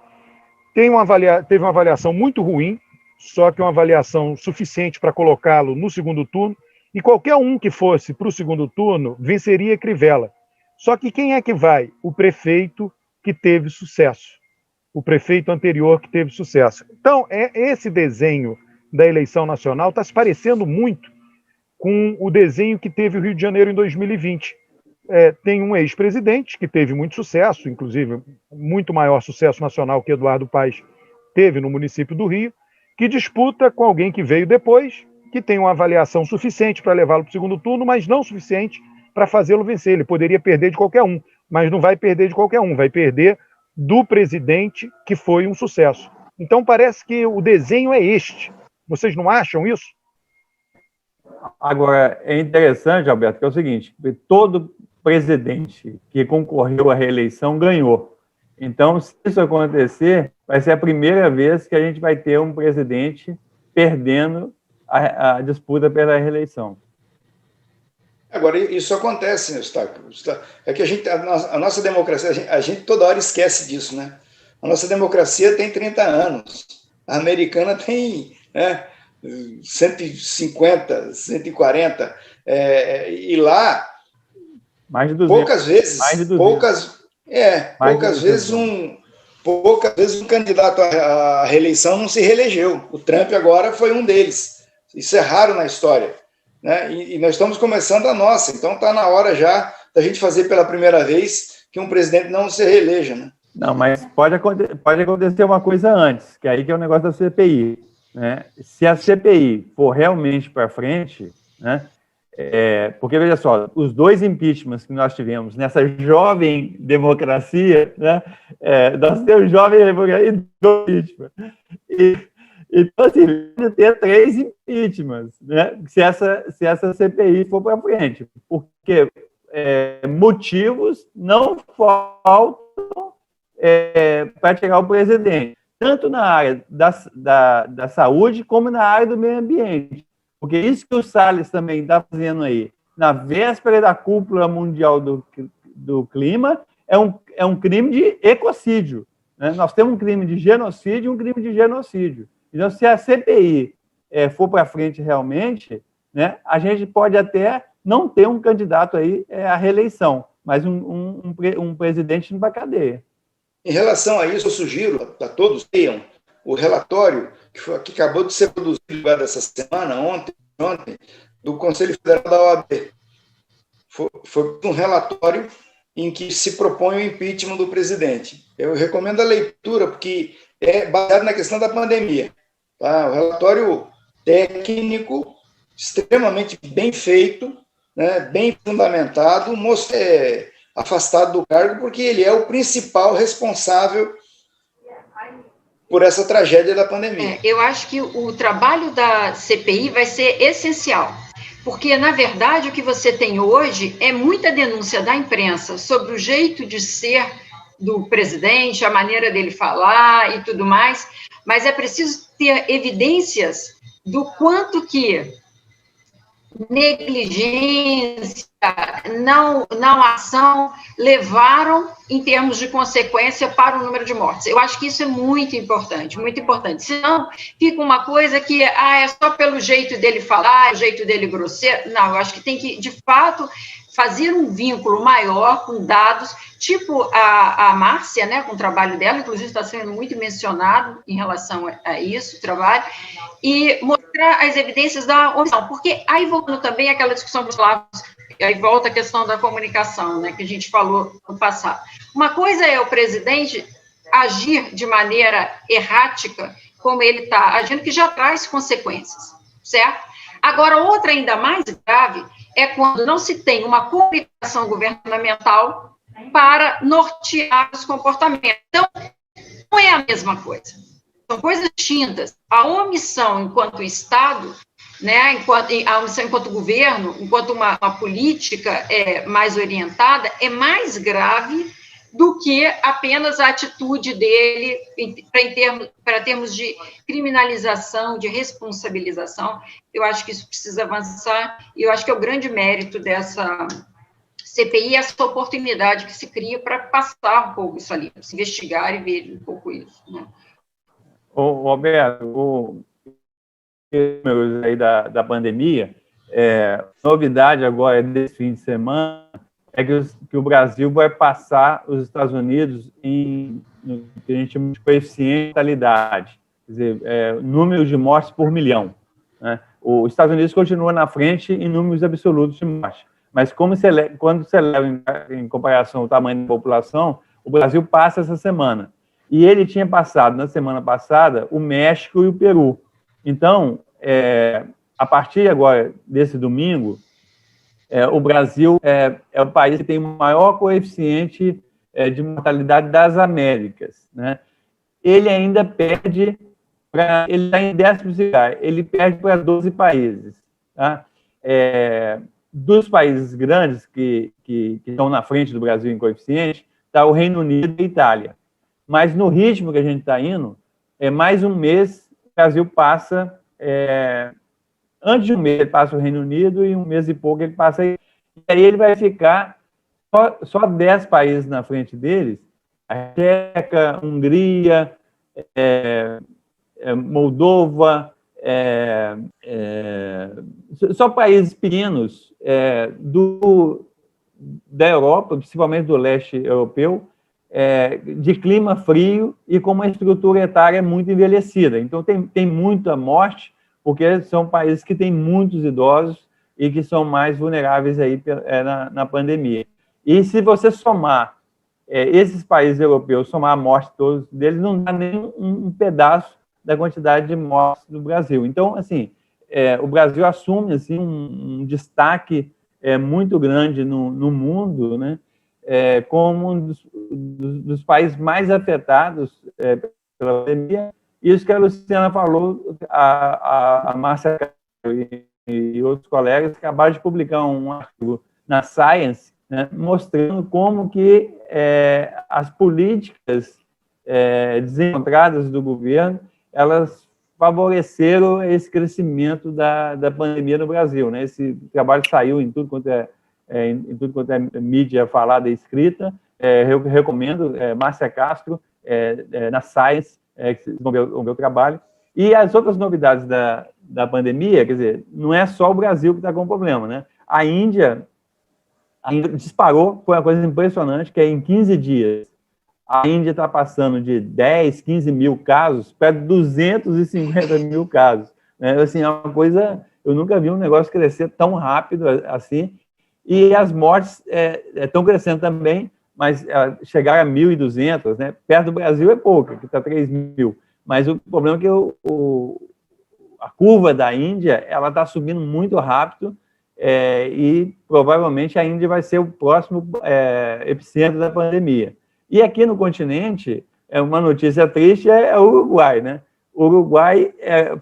S2: Teve uma avaliação muito ruim, só que uma avaliação suficiente para colocá-lo no segundo turno, e qualquer um que fosse para o segundo turno venceria Crivella. Só que quem é que vai? O prefeito que teve sucesso. O prefeito anterior que teve sucesso. Então, esse desenho da eleição nacional está se parecendo muito com o desenho que teve o Rio de Janeiro em 2020. Tem um ex-presidente que teve muito sucesso, inclusive muito maior sucesso nacional que Eduardo Paes teve no município do Rio, que disputa com alguém que veio depois, que tem uma avaliação suficiente para levá-lo para o segundo turno, mas não suficiente para fazê-lo vencer. Ele poderia perder de qualquer um, mas não vai perder de qualquer um, vai perder do presidente que foi um sucesso. Então parece que o desenho é este. Vocês não acham isso?
S4: Agora, é interessante, Alberto, que é o seguinte, todo presidente que concorreu à reeleição ganhou. Então, se isso acontecer, vai ser a primeira vez que a gente vai ter um presidente perdendo a disputa pela reeleição.
S3: Agora, isso acontece, né, Eustáquio? É que a nossa democracia, a gente toda hora esquece disso, né? A nossa democracia tem 30 anos. A americana tem 150, 140. E lá,
S4: mais de 200,
S3: poucas vezes,
S4: mais de 200.
S3: Poucas vezes um candidato à reeleição não se reelegeu. O Trump agora foi um deles. Isso é raro na história, né? E nós estamos começando a nossa, então está na hora já da gente fazer pela primeira vez que um presidente não se reeleja, né?
S4: Não, mas pode acontecer uma coisa antes, que aí que é o negócio da CPI, né? Se a CPI for realmente para frente, né? Porque, veja só, os 2 impeachments que nós tivemos nessa jovem democracia, né? Nós temos jovem democracia e 2 impeachments. Então, assim, vai ter 3 impeachments, né? Se essa CPI for para frente. Porque motivos não faltam para tirar o presidente, tanto na área da saúde como na área do meio ambiente. Porque isso que o Salles também está fazendo aí, na véspera da cúpula mundial do clima, é um crime de ecocídio, né? Nós temos um crime de genocídio e um crime de genocídio. Então, se a CPI for para frente realmente, né, a gente pode até não ter um candidato aí à reeleição, mas um presidente indo para a cadeia.
S3: Em relação a isso, eu sugiro a todos que leiam o relatório que acabou de ser produzido dessa semana, ontem, do Conselho Federal da OAB. Foi um relatório em que se propõe o impeachment do presidente. Eu recomendo a leitura, porque é baseado na questão da pandemia. Tá? O relatório técnico, extremamente bem feito, né, bem fundamentado, afastado do cargo, porque ele é o principal responsável por essa tragédia da pandemia.
S5: Eu acho que o trabalho da CPI vai ser essencial, porque, na verdade, o que você tem hoje é muita denúncia da imprensa sobre o jeito de ser do presidente, a maneira dele falar e tudo mais, mas é preciso ter evidências do quanto que negligência, não ação levaram em termos de consequência para o número de mortes. Eu acho que isso é muito importante, muito importante. Senão fica uma coisa que é só pelo jeito dele falar, o jeito dele grosseiro. Não, eu acho que tem que, de fato, fazer um vínculo maior com dados, tipo a Márcia, né, com o trabalho dela, inclusive está sendo muito mencionado em relação a isso, o trabalho, e mostrar as evidências da omissão, porque aí voltando também àquela discussão que falávamos, aí volta a questão da comunicação, né, que a gente falou no passado. Uma coisa é o presidente agir de maneira errática, como ele está agindo, que já traz consequências, certo? Agora, outra ainda mais grave é quando não se tem uma comunicação governamental para nortear os comportamentos. Então, não é a mesma coisa. São coisas distintas. A omissão enquanto Estado, né, a omissão enquanto governo, enquanto uma política mais orientada, é mais grave do que apenas a atitude dele para termos de criminalização, de responsabilização. Eu acho que isso precisa avançar, e eu acho que é o grande mérito dessa CPI, essa oportunidade que se cria para passar um pouco isso ali, se investigar e ver um pouco isso, né?
S4: Roberto, números aí da pandemia, novidade agora desse fim de semana é que o Brasil vai passar os Estados Unidos no que a gente chama de coeficiente de letalidade, quer dizer, número de mortes por milhão, né? Os Estados Unidos continua na frente em números absolutos de mortes, mas quando você leva em comparação ao tamanho da população, o Brasil passa essa semana. E ele tinha passado, na semana passada, o México e o Peru. Então, a partir agora desse domingo, o Brasil é o país que tem o maior coeficiente de mortalidade das Américas, né? Ele ainda perde, ele está em 10º lugar, ele perde para 12 países. Tá? Dos países grandes que estão na frente do Brasil em coeficiente, está o Reino Unido e a Itália. Mas no ritmo que a gente está indo, mais um mês, o Brasil passa... antes de um mês ele passa o Reino Unido e um mês e pouco ele passa aí. E aí ele vai ficar só 10 países na frente deles, a Tcheca, Hungria, Moldova, só países pequenos da Europa, principalmente do leste europeu, de clima frio e com uma estrutura etária muito envelhecida. Então, tem muita morte, porque são países que têm muitos idosos e que são mais vulneráveis aí na pandemia. E se você somar esses países europeus, somar a morte todos deles, não dá nem um pedaço da quantidade de mortes do Brasil. Então, assim, o Brasil assume assim, um destaque muito grande no mundo, né? Como um dos países mais afetados pela pandemia. Isso que a Luciana falou, a Márcia e outros colegas acabaram de publicar um artigo na Science, né, mostrando como que as políticas desencontradas do governo, elas favoreceram esse crescimento da pandemia no Brasil, né? Esse trabalho saiu em tudo quanto é mídia falada e escrita. Eu recomendo, Márcia Castro, na Science, que vocês vão ver o meu trabalho. E as outras novidades da pandemia, quer dizer, não é só o Brasil que está com problema, né? A Índia disparou, foi uma coisa impressionante, que em 15 dias, a Índia está passando de 10, 15 mil casos para 250 mil casos. Né? Assim, é uma coisa... Eu nunca vi um negócio crescer tão rápido assim. E as mortes estão crescendo também, mas chegaram a 1.200, né? Perto do Brasil é pouco, que está 3 mil. Mas o problema é que a curva da Índia ela está subindo muito rápido e provavelmente a Índia vai ser o próximo epicentro da pandemia. E aqui no continente, uma notícia triste é o Uruguai, né? O Uruguai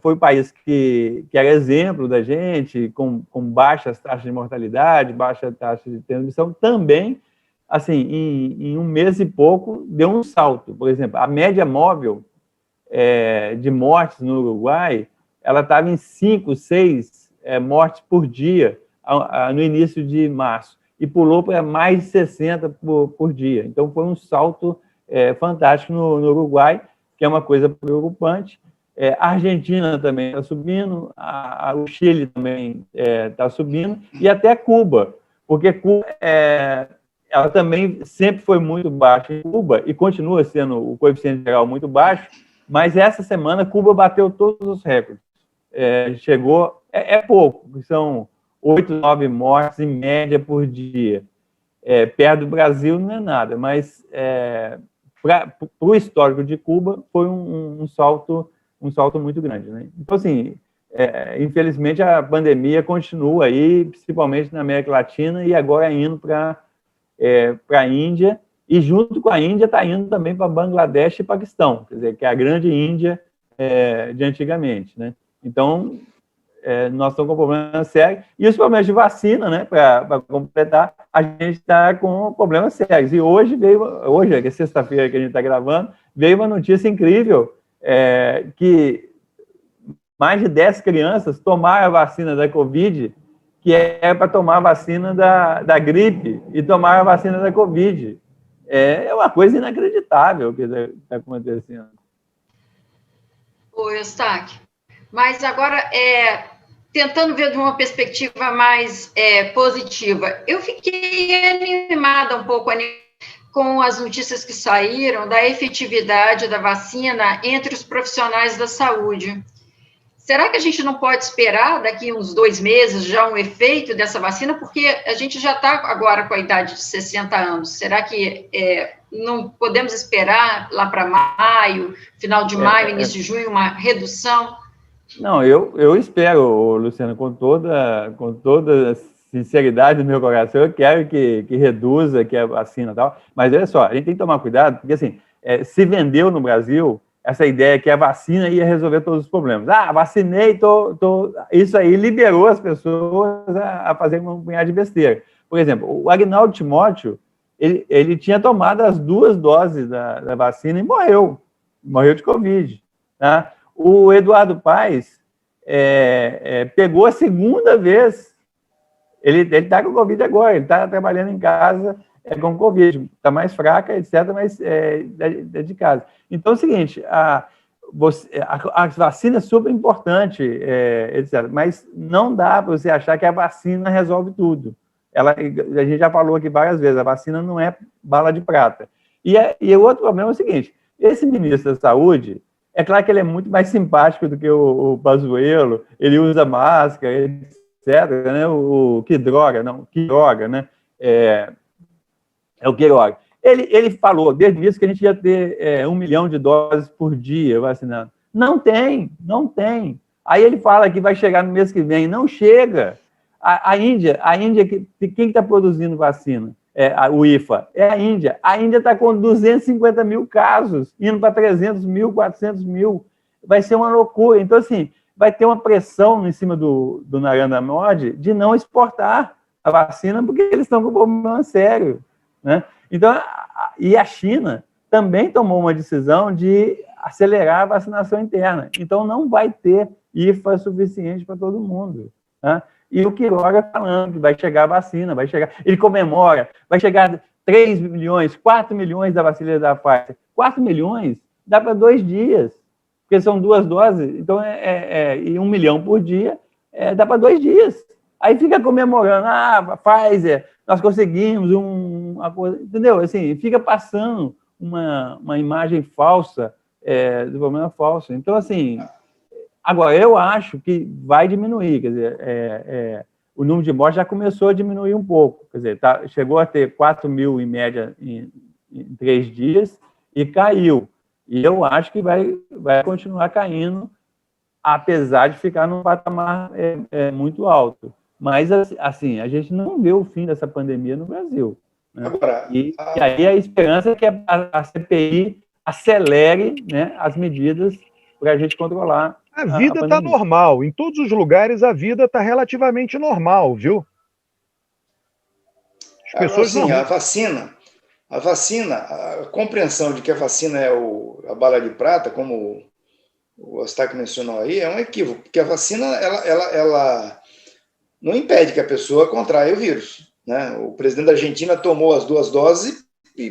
S4: foi o país que era exemplo da gente, com baixas taxas de mortalidade, baixa taxa de transmissão, também, assim, em um mês e pouco, deu um salto. Por exemplo, a média móvel de mortes no Uruguai, ela estava em 5, 6 mortes por dia no início de março, e pulou para mais de 60 por dia. Então, foi um salto fantástico no Uruguai, que é uma coisa preocupante. A Argentina também está subindo, o Chile também está subindo, e até Cuba, porque Cuba ela também sempre foi muito baixa em Cuba, e continua sendo o coeficiente geral muito baixo, mas essa semana Cuba bateu todos os recordes. Chegou, pouco, são 8, 9 mortes em média por dia. Perto do Brasil não é nada, mas para o histórico de Cuba foi um salto muito grande, né? Então, assim, infelizmente a pandemia continua aí, principalmente na América Latina, e agora indo para a Índia, e junto com a Índia está indo também para Bangladesh e Paquistão, quer dizer, que é a grande Índia de antigamente, né? Então, nós estamos com um problema sério, e os problemas de vacina, né, para completar, a gente está com problemas sérios. E hoje, que é sexta-feira que a gente está gravando, veio uma notícia incrível, que mais de 10 crianças tomaram a vacina da Covid, que é para tomar a vacina da gripe, e tomaram a vacina da Covid. É uma coisa inacreditável o que está acontecendo.
S5: Ô, Eustáquio, mas agora, tentando ver de uma perspectiva mais positiva, eu fiquei animada um pouco com as notícias que saíram da efetividade da vacina entre os profissionais da saúde. Será que a gente não pode esperar daqui uns 2 meses já um efeito dessa vacina? Porque a gente já está agora com a idade de 60 anos. Será que não podemos esperar lá para maio, final de maio, início de junho, uma redução?
S4: Não, eu espero, Luciana, com toda sinceridade no meu coração, eu quero que reduza, que a vacina e tal, mas olha só, a gente tem que tomar cuidado, porque assim, se vendeu no Brasil essa ideia que a vacina ia resolver todos os problemas. Vacinei, isso aí liberou as pessoas a fazer um punhado de besteira. Por exemplo, o Agnaldo Timóteo, ele tinha tomado as 2 doses da vacina e morreu de Covid, tá? O Eduardo Paes pegou a 2ª vez. Ele está com Covid agora, ele está trabalhando em casa com Covid, está mais fraca, etc., mas é de casa. Então, é o seguinte, a vacina é super importante, etc., mas não dá para você achar que a vacina resolve tudo. A gente já falou aqui várias vezes, a vacina não é bala de prata. E o outro problema é o seguinte, esse ministro da Saúde, é claro que ele é muito mais simpático do que o Pazuello, ele usa máscara, etc., né? Que droga, né? É o Queiroga. Ele falou desde o início que a gente ia ter 1 milhão de doses por dia vacinando. Não tem. Aí ele fala que vai chegar no mês que vem. Não chega. A Índia, quem está produzindo vacina? O IFA, é a Índia. A Índia está com 250 mil casos, indo para 300 mil, 400 mil. Vai ser uma loucura. Então, assim, vai ter uma pressão em cima do Narendra Modi de não exportar a vacina, porque eles estão com um problema sério, né? Então, e a China também tomou uma decisão de acelerar a vacinação interna. Então, não vai ter IFA suficiente para todo mundo, né? E o Queiroga falando que vai chegar a vacina, ele comemora, vai chegar 3 milhões, 4 milhões da vacina da Pfizer. 4 milhões dá para 2 dias, porque são 2 doses, então e 1 milhão por dia, dá para 2 dias. Aí fica comemorando, Pfizer, nós conseguimos uma coisa, entendeu? Assim, fica passando uma imagem falsa do problema falso. Então, assim, agora, eu acho que vai diminuir, quer dizer, o número de mortes já começou a diminuir um pouco, quer dizer, chegou a ter 4 mil em média em 3 dias e caiu. E eu acho que vai continuar caindo, apesar de ficar num patamar muito alto. Mas, assim, a gente não vê o fim dessa pandemia no Brasil, né?
S3: Agora,
S4: e aí a esperança é que a CPI acelere, né, as medidas para a gente controlar
S2: a vida está normal. Em todos os lugares, a vida está relativamente normal, viu? As pessoas
S3: assim, a vacina, a compreensão de que a vacina é a bala de prata, como o Eustáquio mencionou aí, é um equívoco, porque a vacina, ela não impede que a pessoa contraia o vírus, né? O presidente da Argentina tomou as 2 doses e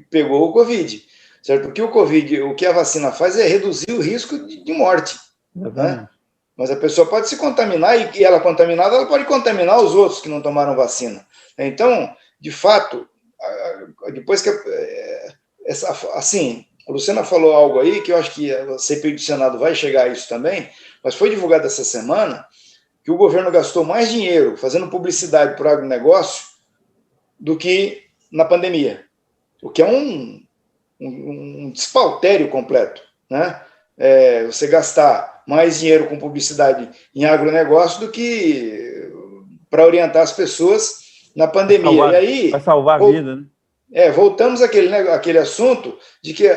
S3: pegou o Covid, certo? Porque o que a vacina faz é reduzir o risco de morte, né? Mas a pessoa pode se contaminar, e ela contaminada, ela pode contaminar os outros que não tomaram vacina. Então, de fato, depois que assim, a Luciana falou algo aí que eu acho que a CPI do Senado vai chegar a isso também, mas foi divulgado essa semana que o governo gastou mais dinheiro fazendo publicidade para o agronegócio do que na pandemia, o que é um despautério completo, né? Você gastar mais dinheiro com publicidade em agronegócio do que para orientar as pessoas na pandemia. E aí,
S4: vai salvar a vida, né?
S3: Voltamos àquele assunto de que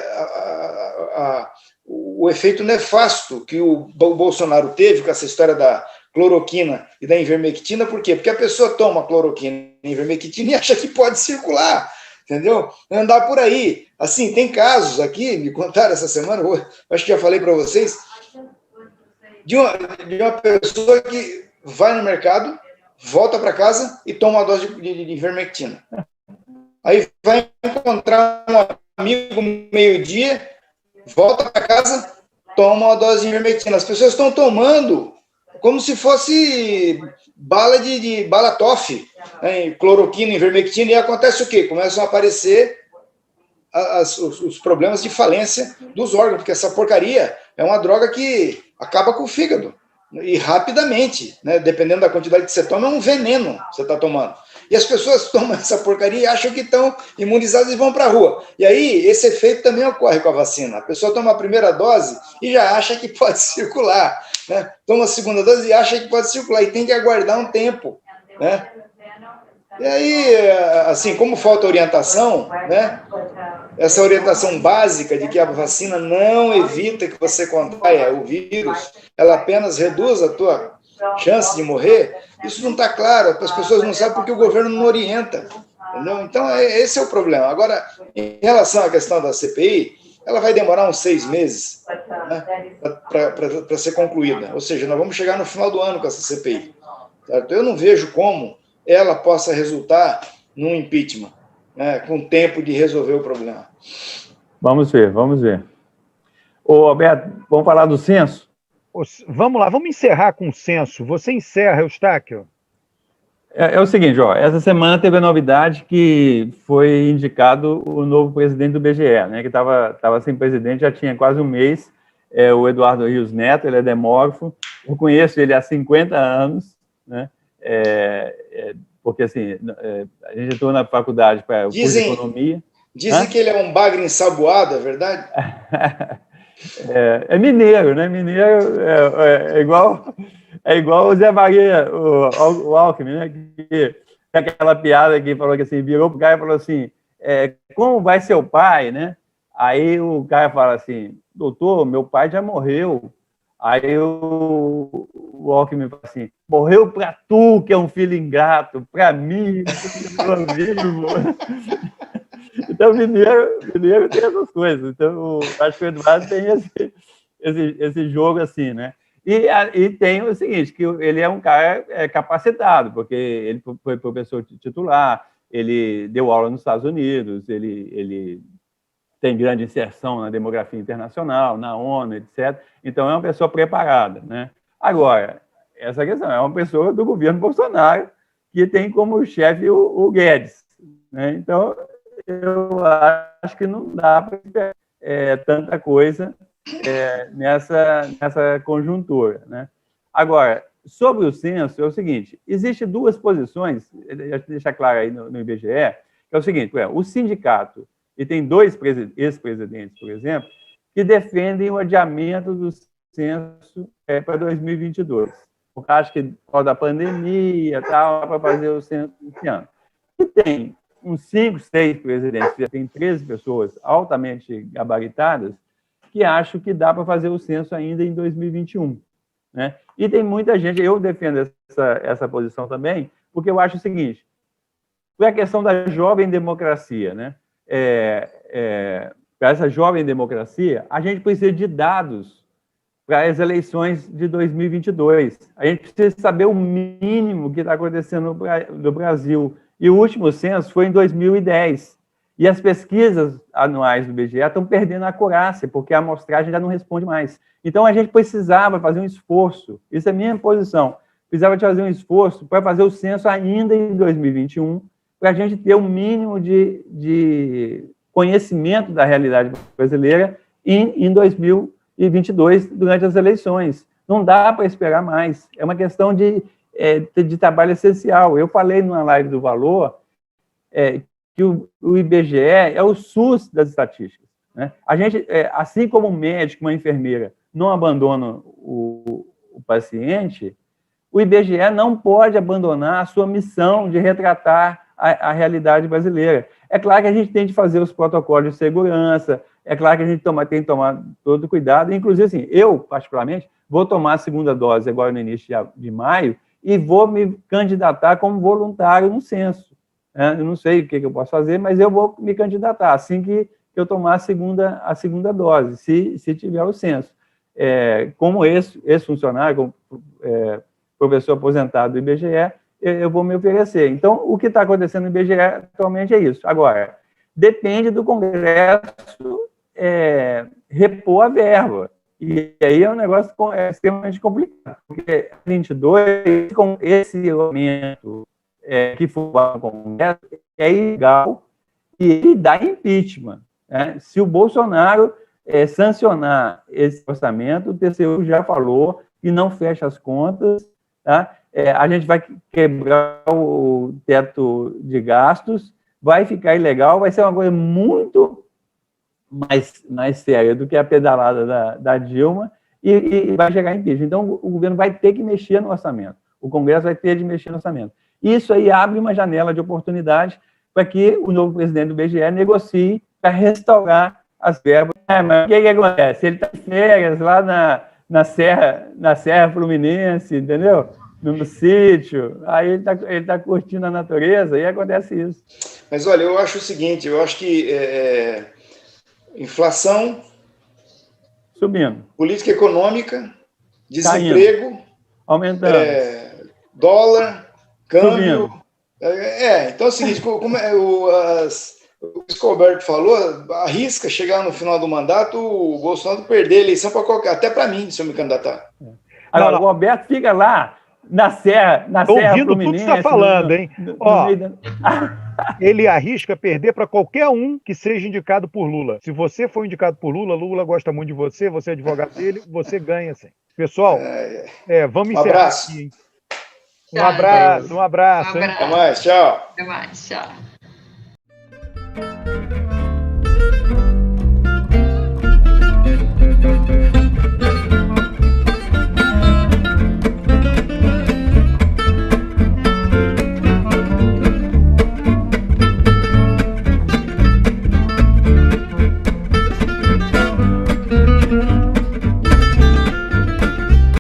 S3: o efeito nefasto que o Bolsonaro teve com essa história da cloroquina e da ivermectina. Por quê? Porque a pessoa toma cloroquina e ivermectina e acha que pode circular, entendeu? Andar por aí. Assim, tem casos aqui, me contaram essa semana, acho que já falei para vocês, de uma pessoa que vai no mercado, volta para casa e toma uma dose de ivermectina. Aí vai encontrar um amigo meio-dia, volta para casa, toma uma dose de ivermectina. As pessoas estão tomando como se fosse bala de bala toff, né? Cloroquina, ivermectina, e acontece o quê? Começam a aparecer os problemas de falência dos órgãos, porque essa porcaria é uma droga que acaba com o fígado, e rapidamente, né? Dependendo da quantidade que você toma, é um veneno que você está tomando. E as pessoas tomam essa porcaria e acham que estão imunizadas e vão para a rua. E aí, esse efeito também ocorre com a vacina. A pessoa toma a primeira dose e já acha que pode circular, né? Toma a segunda dose e acha que pode circular, e tem que aguardar um tempo, né? E aí, assim, como falta orientação, né? Essa orientação básica de que a vacina não evita que você contraia o vírus, ela apenas reduz a tua chance de morrer, isso não está claro, as pessoas não sabem porque o governo não orienta, entendeu? Então, esse é o problema. Agora, em relação à questão da CPI, ela vai demorar uns 6 meses, né, para ser concluída, ou seja, nós vamos chegar no final do ano com essa CPI, certo? Eu não vejo como ela possa resultar num impeachment, né, com tempo de resolver o problema.
S4: Vamos ver. Ô, Alberto, vamos falar do censo?
S2: Vamos lá, vamos encerrar com o censo. Você encerra, Eustáquio?
S4: É o seguinte, ó, essa semana teve a novidade que foi indicado o novo presidente do BGE, né, que estava sem presidente, já tinha quase um mês, o Eduardo Rios Neto, ele é demógrafo, eu conheço ele há 50 anos, né, porque assim, a gente entrou na faculdade para o curso de economia.
S3: Dizem que ele é um bagre ensaboado, é verdade?
S4: É mineiro, né? Mineiro é igual o Zé Maria, o Alckmin, né? Que aquela piada que falou que assim, virou pro cara e falou assim, como vai seu pai, né? Aí o cara fala assim, doutor, meu pai já morreu. Aí o Alckmin fala assim, morreu pra tu, que é um filho ingrato, pra mim, que eu vivo. Então, mineiro tem essas coisas. Então, acho que o Eduardo tem esse jogo assim, né? E tem o seguinte, que ele é um cara capacitado, porque ele foi professor titular, ele deu aula nos Estados Unidos, ele tem grande inserção na demografia internacional, na ONU, etc. Então, é uma pessoa preparada, né? Agora, essa questão é uma pessoa do governo Bolsonaro, que tem como chefe o Guedes, né? Então, eu acho que não dá para esperar tanta coisa nessa conjuntura, né? Agora, sobre o censo, é o seguinte, existem duas posições, deixa claro aí no IBGE, que é o seguinte, o sindicato, e tem dois ex-presidentes, por exemplo, que defendem o adiamento do censo para 2022. Porque acho que por causa da pandemia, tal, para fazer o censo esse ano. E tem uns 5, 6 presidentes, já tem 13 pessoas altamente gabaritadas, que acham que dá para fazer o censo ainda em 2021. Né? E tem muita gente, eu defendo essa posição também, porque eu acho o seguinte, foi a questão da jovem democracia, né? Para essa jovem democracia, a gente precisa de dados para as eleições de 2022. A gente precisa saber o mínimo que está acontecendo no Brasil. E o último censo foi em 2010. E as pesquisas anuais do IBGE estão perdendo a acurácia, porque a amostragem já não responde mais. Então, a gente precisava fazer um esforço, isso é a minha posição, precisava fazer um esforço para fazer o censo ainda em 2021, para a gente ter um mínimo de conhecimento da realidade brasileira em 2022, durante as eleições. Não dá para esperar mais. É uma questão de trabalho essencial. Eu falei numa live do Valor que o IBGE é o SUS das estatísticas. Né? A gente, assim como um médico, uma enfermeira, não abandona o paciente, o IBGE não pode abandonar a sua missão de retratar a realidade brasileira. É claro que a gente tem de fazer os protocolos de segurança, é claro que a gente tem que tomar todo cuidado, inclusive, assim, eu, particularmente, vou tomar a segunda dose agora no início de maio e vou me candidatar como voluntário no censo. Eu não sei o que eu posso fazer, mas eu vou me candidatar assim que eu tomar a segunda dose, se tiver o censo. Como ex-funcionário, como professor aposentado do IBGE, eu vou me oferecer. Então, o que está acontecendo no IBGE atualmente é isso. Agora, depende do Congresso repor a verba. E aí é um negócio extremamente complicado, porque 22, com esse aumento que for no Congresso, é ilegal e ele dá impeachment. Né? Se o Bolsonaro sancionar esse orçamento, o TCU já falou que não fecha as contas, tá? A gente vai quebrar o teto de gastos, vai ficar ilegal, vai ser uma coisa muito mais séria do que a pedalada da Dilma e vai chegar em impeachment. Então, o governo vai ter que mexer no orçamento, o Congresso vai ter de mexer no orçamento. Isso aí abre uma janela de oportunidade para que o novo presidente do BGE negocie para restaurar as verbas. Mas o que acontece? Ele está em férias lá na Serra Fluminense, entendeu? No sítio, aí ele tá curtindo a natureza e acontece isso.
S3: Mas olha, eu acho o seguinte, eu acho que inflação,
S4: subindo,
S3: política econômica, desemprego,
S4: aumentando,
S3: dólar, câmbio.
S4: Subindo.
S3: Então é o seguinte, como o Escoberto falou, arrisca chegar no final do mandato o Bolsonaro perder a eleição para qualquer, até para mim, se eu me candidatar.
S4: Agora, o Roberto fica lá Na Serra
S2: ouvindo tudo que
S4: Fluminense.
S2: você está falando, hein? Ó,
S4: meio da-
S2: ele arrisca perder para qualquer um que seja indicado por Lula. Se você for indicado por Lula, Lula gosta muito de você, você é advogado dele, você ganha sim. Pessoal, vamos
S3: Um
S2: encerrar
S3: abraço.
S2: aqui, hein? Um
S5: Tchau,
S2: abraço, um abraço, hein?
S3: Até mais, tchau.
S5: Até mais, tchau.